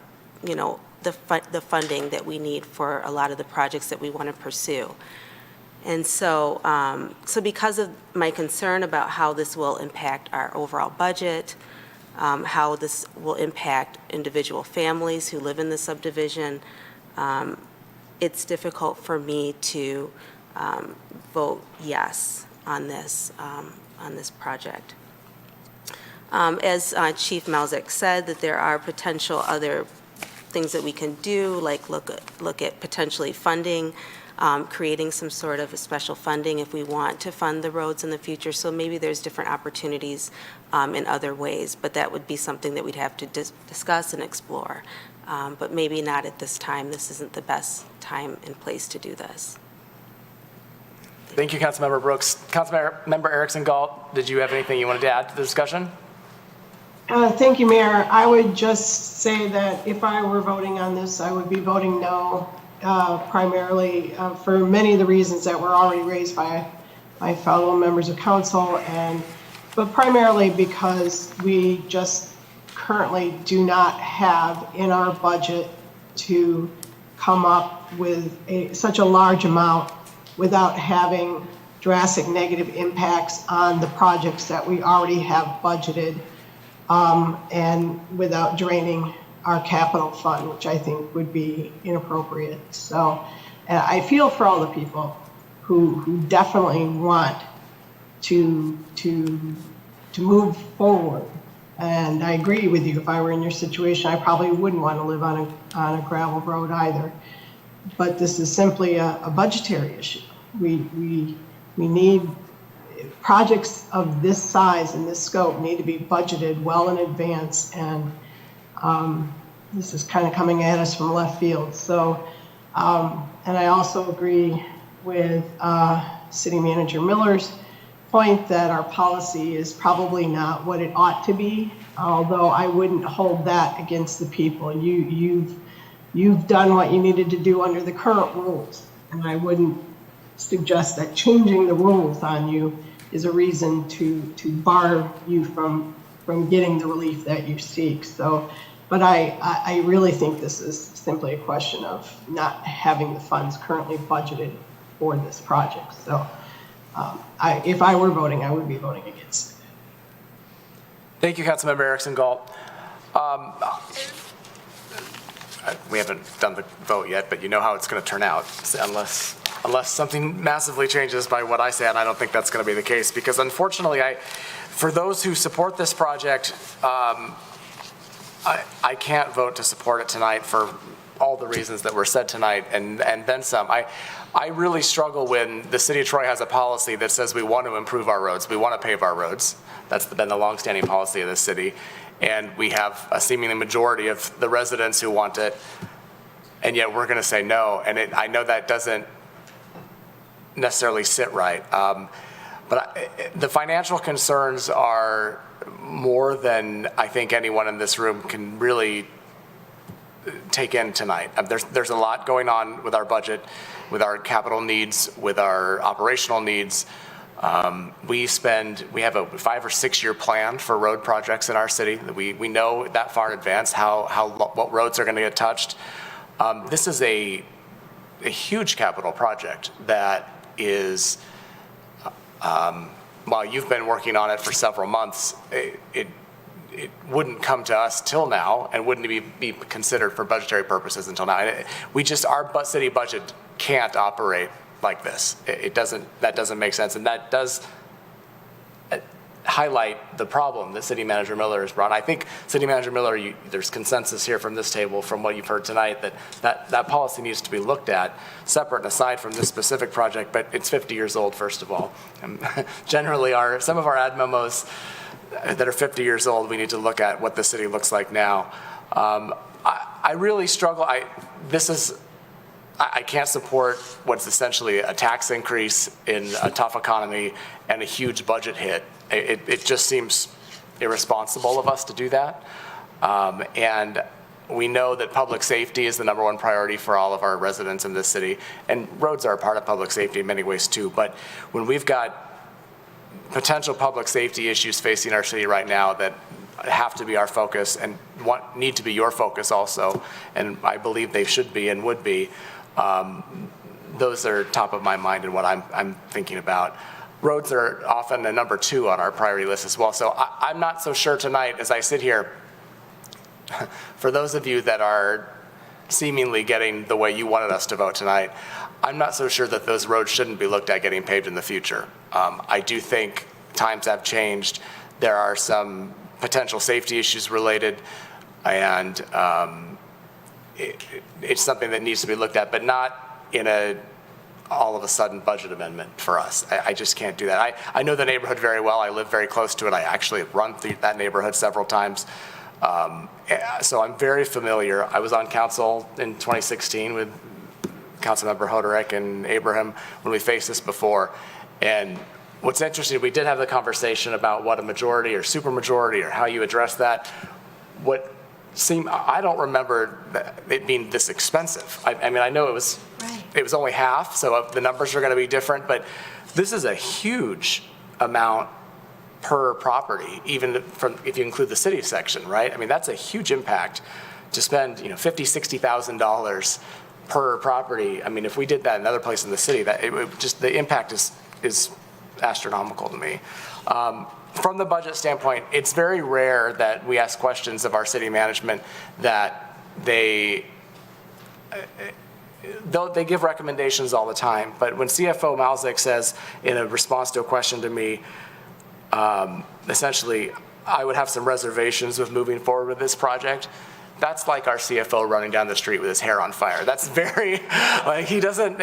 the funding that we need for a lot of the projects that we want to pursue. And so, because of my concern about how this will impact our overall budget, how this will impact individual families who live in the subdivision, it's difficult for me to vote yes on this project. As Chief Malzek said, that there are potential other things that we can do, like look at potentially funding, creating some sort of a special funding if we want to fund the roads in the future. So maybe there's different opportunities in other ways, but that would be something that we'd have to discuss and explore. But maybe not at this time. This isn't the best time and place to do this. Thank you, Councilmember Brooks. Councilmember Erickson Galt, did you have anything you wanted to add to the discussion? Thank you, Mayor. I would just say that if I were voting on this, I would be voting no, primarily for many of the reasons that were already raised by my fellow members of council, but primarily because we just currently do not have in our budget to come up with such a large amount without having drastic negative impacts on the projects that we already have budgeted, and without draining our capital fund, which I think would be inappropriate. So I feel for all the people who definitely want to move forward. And I agree with you. If I were in your situation, I probably wouldn't want to live on a gravel road either. But this is simply a budgetary issue. We need projects of this size and this scope need to be budgeted well in advance, and this is kind of coming at us from left field. So, and I also agree with City Manager Miller's point that our policy is probably not what it ought to be, although I wouldn't hold that against the people. You've done what you needed to do under the current rules, and I wouldn't suggest that changing the rules on you is a reason to bar you from getting the relief that you seek. So, but I really think this is simply a question of not having the funds currently budgeted for this project. So If I were voting, I would be voting against. Thank you, Councilmember Erickson Galt. We haven't done the vote yet, but you know how it's going to turn out, unless something massively changes by what I say, and I don't think that's going to be the case, because unfortunately, for those who support this project, I can't vote to support it tonight for all the reasons that were said tonight, and then some. I really struggle when the city of Troy has a policy that says we want to improve our roads, we want to pave our roads. That's been the longstanding policy of this city. And we have a seemingly majority of the residents who want it, and yet we're going to say no. And I know that doesn't necessarily sit right. But the financial concerns are more than I think anyone in this room can really take in tonight. There's a lot going on with our budget, with our capital needs, with our operational needs. We have a 5 or 6 year plan for road projects in our city. We know that far in advance what roads are going to get touched. This is a huge capital project that is, while you've been working on it for several months, it wouldn't come to us till now and wouldn't be considered for budgetary purposes until now. Our city budget can't operate like this. That doesn't make sense, and that does highlight the problem that City Manager Miller has brought. I think City Manager Miller, there's consensus here from this table, from what you've heard tonight, that policy needs to be looked at separate and aside from this specific project, but it's 50 years old, first of all. And generally, some of our ad memos that are 50 years old, we need to look at what the city looks like now. I really struggle. I can't support what's essentially a tax increase in a tough economy and a huge budget hit. It just seems irresponsible of us to do that. And we know that public safety is the #1 priority for all of our residents in this city, and roads are a part of public safety in many ways too. But when we've got potential public safety issues facing our city right now that have to be our focus and need to be your focus also, and I believe they should be and would be, those are top of my mind and what I'm thinking about. Roads are often a #2 on our priority list as well. So I'm not so sure tonight as I sit here, for those of you that are seemingly getting the way you wanted us to vote tonight, I'm not so sure that those roads shouldn't be looked at getting paved in the future. I do think times have changed. There are some potential safety issues related, and it's something that needs to be looked at, but not in a all of a sudden budget amendment for us. I just can't do that. I know the neighborhood very well. I live very close to it. I actually have run through that neighborhood several times. So I'm very familiar. I was on council in 2016 with Councilmember Hoderick and Abraham when we faced this before. And what's interesting, we did have the conversation about what a majority or supermajority or how you address that. I don't remember it being this expensive. I mean, I know it was only half, so the numbers are going to be different, but this is a huge amount per property, even if you include the city section, right? I mean, that's a huge impact to spend, $50,000, $60,000 per property. I mean, if we did that in another place in the city, the impact is astronomical to me. From the budget standpoint, it's very rare that we ask questions of our city management that they give recommendations all the time. But when CFO Malzik says in a response to a question to me, essentially, I would have some reservations with moving forward with this project, that's like our CFO running down the street with his hair on fire. That's very, he doesn't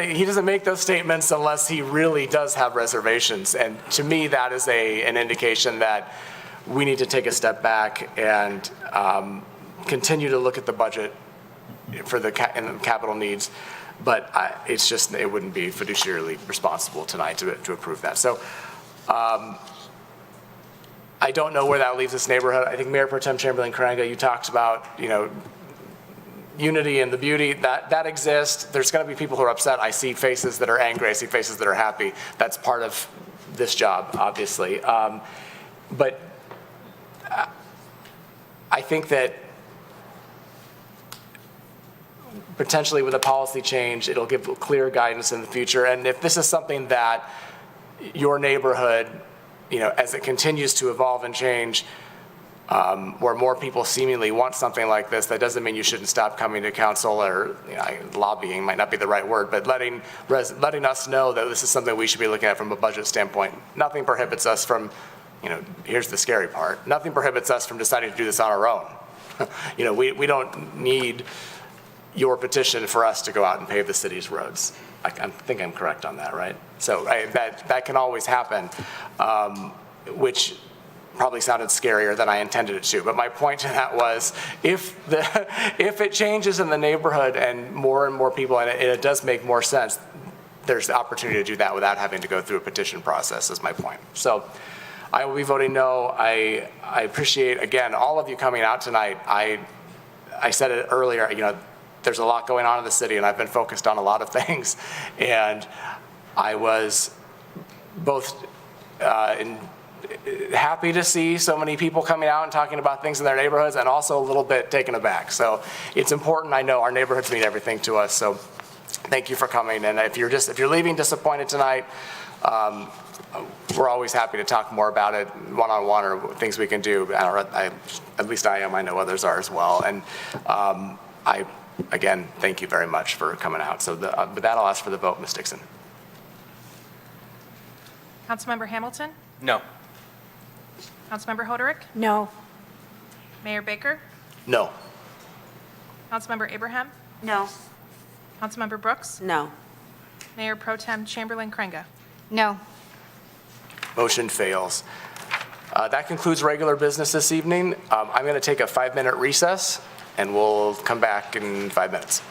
make those statements unless he really does have reservations. And to me, that is an indication that we need to take a step back and continue to look at the budget for the capital needs. But it wouldn't be fiduciarily responsible tonight to approve that. So I don't know where that leaves this neighborhood. I think Mayor Pro Tem Chamberlain Karenga, you talked about, unity and the beauty that exists. There's going to be people who are upset. I see faces that are angry. I see faces that are happy. That's part of this job, obviously. But I think that potentially with a policy change, it'll give clear guidance in the future. And if this is something that your neighborhood, as it continues to evolve and change, where more people seemingly want something like this, that doesn't mean you shouldn't stop coming to council, or lobbying might not be the right word, but letting us know that this is something we should be looking at from a budget standpoint. Nothing prohibits us from, here's the scary part, nothing prohibits us from deciding to do this on our own. We don't need your petition for us to go out and pave the city's roads. I think I'm correct on that, right? So that can always happen, which probably sounded scarier than I intended it to. But my point to that was, if it changes in the neighborhood and more people, and it does make more sense, there's the opportunity to do that without having to go through a petition process, is my point. So I will be voting no. I appreciate, again, all of you coming out tonight. I said it earlier, there's a lot going on in the city, and I've been focused on a lot of things. And I was both happy to see so many people coming out and talking about things in their neighborhoods, and also a little bit taken aback. So it's important. I know our neighborhoods mean everything to us. So thank you for coming. And if you're leaving disappointed tonight, we're always happy to talk more about it one-on-one, or things we can do. At least I am. I know others are as well. And again, thank you very much for coming out. So with that, I'll ask for the vote. Ms. Dixon. Councilmember Hamilton? No. Councilmember Hoderick? No. Mayor Baker? No. Councilmember Abraham? No. Councilmember Brooks? No. Mayor Pro Tem Chamberlain Krenga? No. Motion fails. That concludes regular business this evening. I'm going to take a 5-minute recess, and we'll come back in 5 minutes.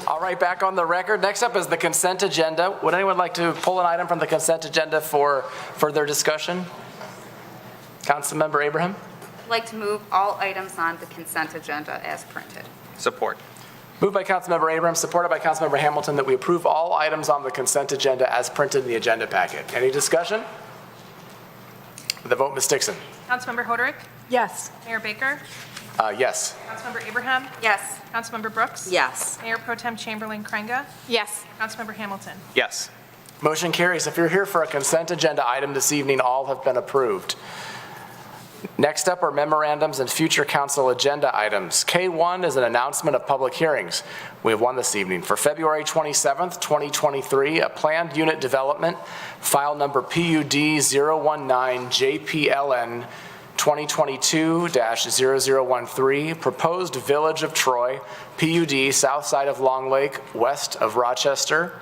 All right, back on the record. Next up is the consent agenda. Would anyone like to pull an item from the consent agenda for further discussion? Councilmember Abraham? I'd like to move all items on the consent agenda as printed. Support. Moved by Councilmember Abraham, supported by Councilmember Hamilton, that we approve all items on the consent agenda as printed in the agenda packet. Any discussion? The vote, Ms. Dixon. Councilmember Hoderick? Yes. Mayor Baker? Yes. Councilmember Abraham? Yes. Councilmember Brooks? Yes. Mayor Pro Tem Chamberlain Krenga? Yes. Councilmember Hamilton? Yes. Motion carries. If you're here for a consent agenda item this evening, all have been approved. Next up are memorandums and future council agenda items. K1 is an announcement of public hearings. We have one this evening. For February 27th, 2023, a planned unit development, file number PUD 019 JPLN 2022-0013, proposed Village of Troy, PUD, south side of Long Lake, west of Rochester,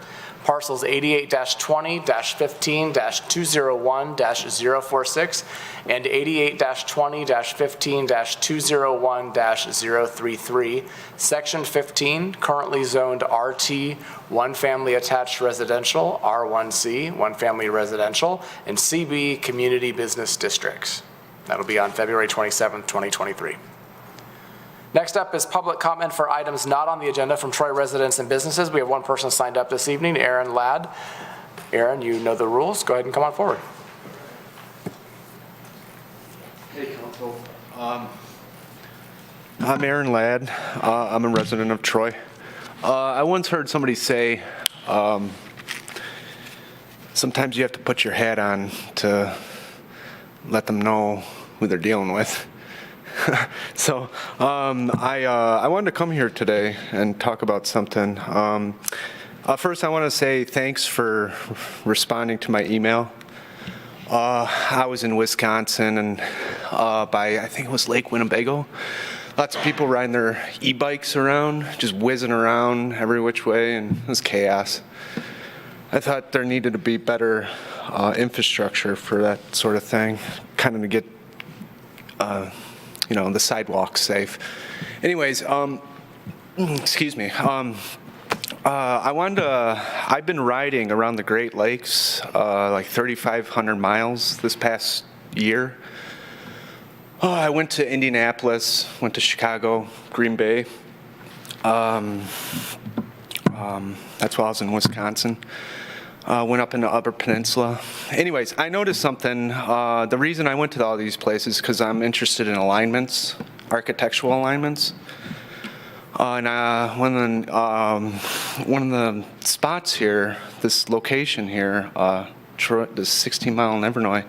parcels 88-20-15-201-046 and 88-20-15-201-033, Section 15, currently zoned RT, one family attached residential, R1C, one family residential, and CB, community business districts. That'll be on February 27th, 2023. Next up is public comment for items not on the agenda from Troy residents and businesses. We have one person signed up this evening, Aaron Ladd. Aaron, you know the rules. Go ahead and come on forward. Hey, Council. I'm Aaron Ladd. I'm a resident of Troy. I once heard somebody say, sometimes you have to put your hat on to let them know who they're dealing with. So I wanted to come here today and talk about something. First, I want to say thanks for responding to my email. I was in Wisconsin and by, I think it was Lake Winnebago. Lots of people riding their e-bikes around, just whizzing around every which way, and it was chaos. I thought there needed to be better infrastructure for that sort of thing, kind of to get the sidewalks safe. Anyways, excuse me. I've been riding around the Great Lakes, like 3,500 miles this past year. I went to Indianapolis, went to Chicago, Green Bay. That's while I was in Wisconsin. Went up in the Upper Peninsula. Anyways, I noticed something. The reason I went to all these places is because I'm interested in alignments, architectural alignments. And one of the spots here, this location here, this 16 Mile in Evernoy,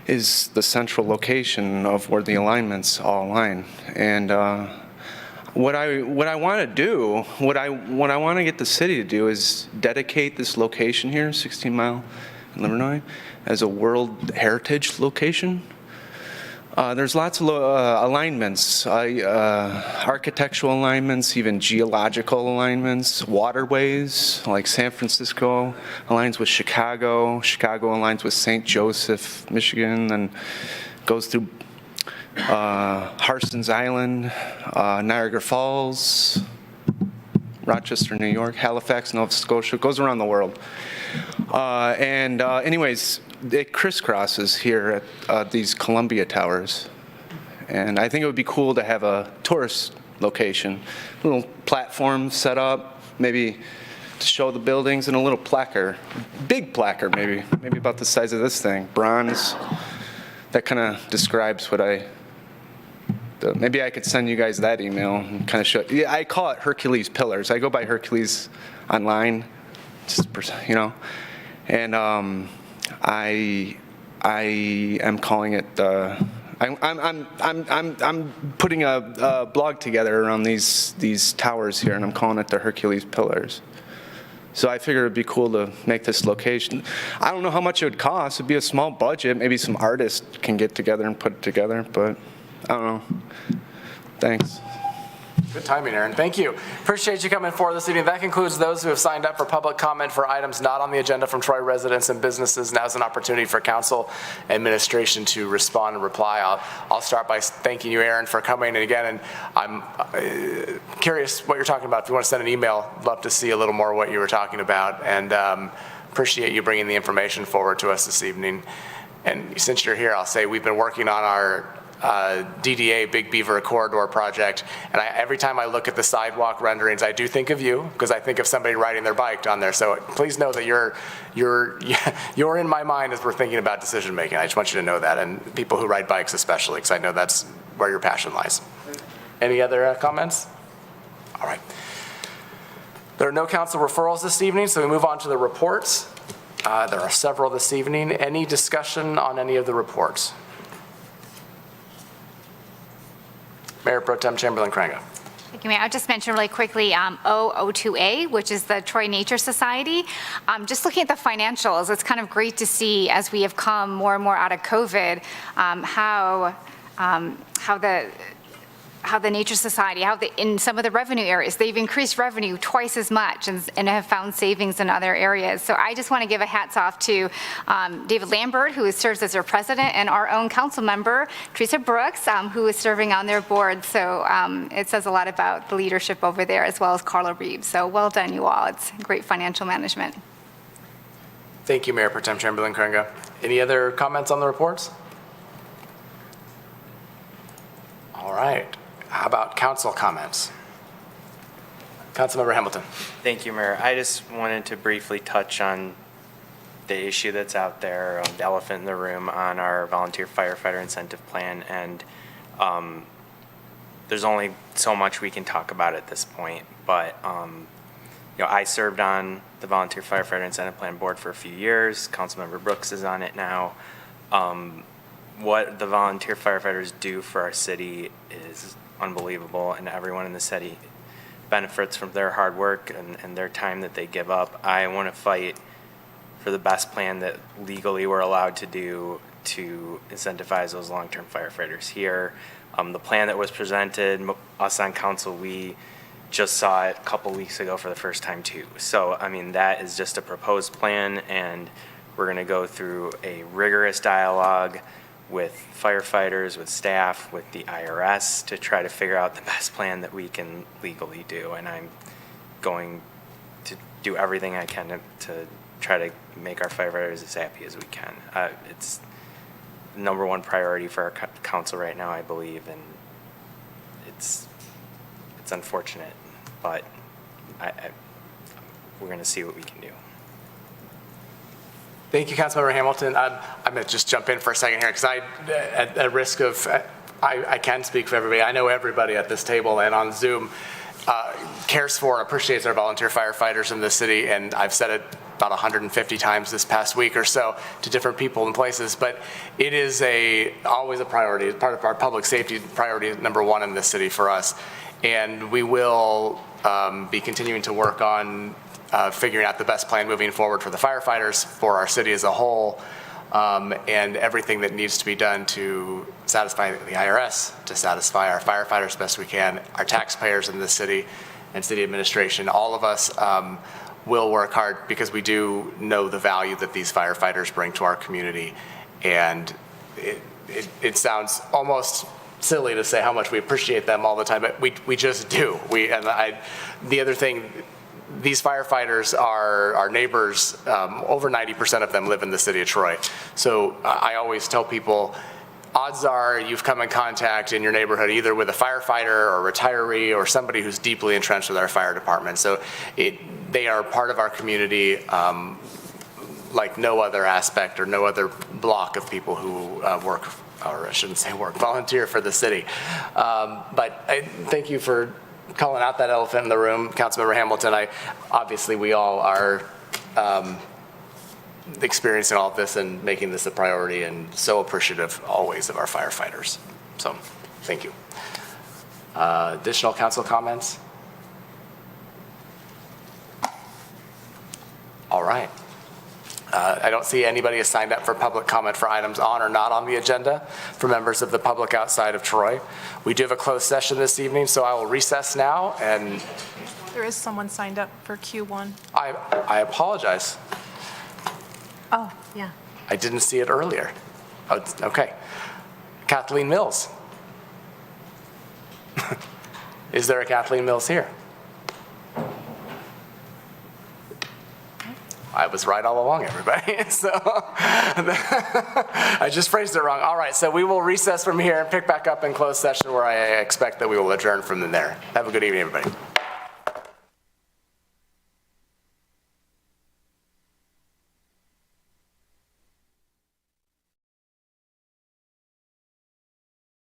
is the central location of where the alignments all align. And what I want to do, what I want to get the city to do is dedicate this location here, 16 Mile in Livernois, as a World Heritage location. There's lots of alignments, architectural alignments, even geological alignments, waterways, like San Francisco aligns with Chicago, Chicago aligns with St. Joseph, Michigan, and goes through Harston's Island, Niagara Falls, Rochester, New York, Halifax, Nova Scotia, goes around the world. Anyways, it crisscrosses here at these Columbia Towers. And I think it would be cool to have a tourist location, a little platform set up, maybe to show the buildings, and a little placard, big placard maybe about the size of this thing, bronze. That kind of describes what maybe I could send you guys that email and kind of show. Yeah, I call it Hercules Pillars. I go by Hercules online, just and I am calling it. I'm putting a blog together around these towers here, and I'm calling it the Hercules Pillars. So I figured it'd be cool to make this location. I don't know how much it would cost. It'd be a small budget. Maybe some artists can get together and put it together, but I don't know. Thanks. Good timing, Aaron. Thank you. Appreciate you coming forward this evening. That concludes those who have signed up for public comment for items not on the agenda from Troy residents and businesses. Now's an opportunity for council administration to respond and reply. I'll start by thanking you, Aaron, for coming. And again, and I'm curious what you're talking about. If you want to send an email, I'd love to see a little more of what you were talking about. And appreciate you bringing the information forward to us this evening. And since you're here, I'll say we've been working on our DDA, Big Beaver Corridor project, and every time I look at the sidewalk renderings, I do think of you, because I think of somebody riding their bike on there. So please know that you're in my mind as we're thinking about decision making. I just want you to know that, and people who ride bikes especially, because I know that's where your passion lies. Any other comments? All right. There are no council referrals this evening, so we move on to the reports. There are several this evening. Any discussion on any of the reports? Mayor Pro Tem Chamberlain Craig. Thank you, Mayor. I'll just mention really quickly O02A, which is the Troy Nature Society. Just looking at the financials, it's kind of great to see as we have come more and more out of COVID, how the Nature Society, in some of the revenue areas, they've increased revenue twice as much and have found savings in other areas. So I just want to give a hats off to David Lambert, who serves as their president, and our own council member, Teresa Brooks, who is serving on their board. So it says a lot about the leadership over there, as well as Carla Reeves. So well done, you all. It's great financial management. Thank you, Mayor Pro Tem Chamberlain Craig. Any other comments on the reports? All right. How about council comments? Councilmember Hamilton. Thank you, Mayor. I just wanted to briefly touch on the issue that's out there, the elephant in the room on our volunteer firefighter incentive plan. And there's only so much we can talk about at this point. But I served on the volunteer firefighter incentive plan board for a few years. Councilmember Brooks is on it now. What the volunteer firefighters do for our city is unbelievable, and everyone in the city benefits from their hard work and their time that they give up. I want to fight for the best plan that legally we're allowed to do to incentivize those long-term firefighters here. The plan that was presented, us on council, we just saw it a couple weeks ago for the first time too. So, I mean, that is just a proposed plan, and we're going to go through a rigorous dialogue with firefighters, with staff, with the IRS to try to figure out the best plan that we can legally do. And I'm going to do everything I can to try to make our firefighters as happy as we can. It's the number one priority for our council right now, I believe, and it's unfortunate, but we're going to see what we can do. Thank you, Councilmember Hamilton. I'm going to just jump in for a second here because at risk of, I can speak for everybody. I know everybody at this table and on Zoom cares for and appreciates our volunteer firefighters in the city, and I've said it about 150 times this past week or so to different people and places, but it is always a priority. It's part of our public safety priority number one in this city for us, and we will be continuing to work on figuring out the best plan moving forward for the firefighters, for our city as a whole, and everything that needs to be done to satisfy the IRS, to satisfy our firefighters best we can, our taxpayers in this city, and city administration. All of us will work hard because we do know the value that these firefighters bring to our community. And it sounds almost silly to say how much we appreciate them all the time, but we just do. The other thing, these firefighters are our neighbors. Over 90% of them live in the city of Troy. So I always tell people, odds are you've come in contact in your neighborhood either with a firefighter or a retiree or somebody who's deeply entrenched with our fire department. So they are part of our community like no other aspect or no other block of people who work, or I shouldn't say work, volunteer for the city. But thank you for calling out that elephant in the room, Councilmember Hamilton. Obviously we all are experiencing all of this and making this a priority, and so appreciative always of our firefighters. So thank you. Additional council comments? All right. I don't see anybody has signed up for public comment for items on or not on the agenda for members of the public outside of Troy. We do have a closed session this evening, so I will recess now, and There is someone signed up for Q1. I apologize. Oh, yeah. I didn't see it earlier. Oh, okay. Kathleen Mills. Is there a Kathleen Mills here? I was right all along, everybody. So I just phrased it wrong. All right, so we will recess from here and pick back up in closed session where I expect that we will adjourn from there. Have a good evening, everybody.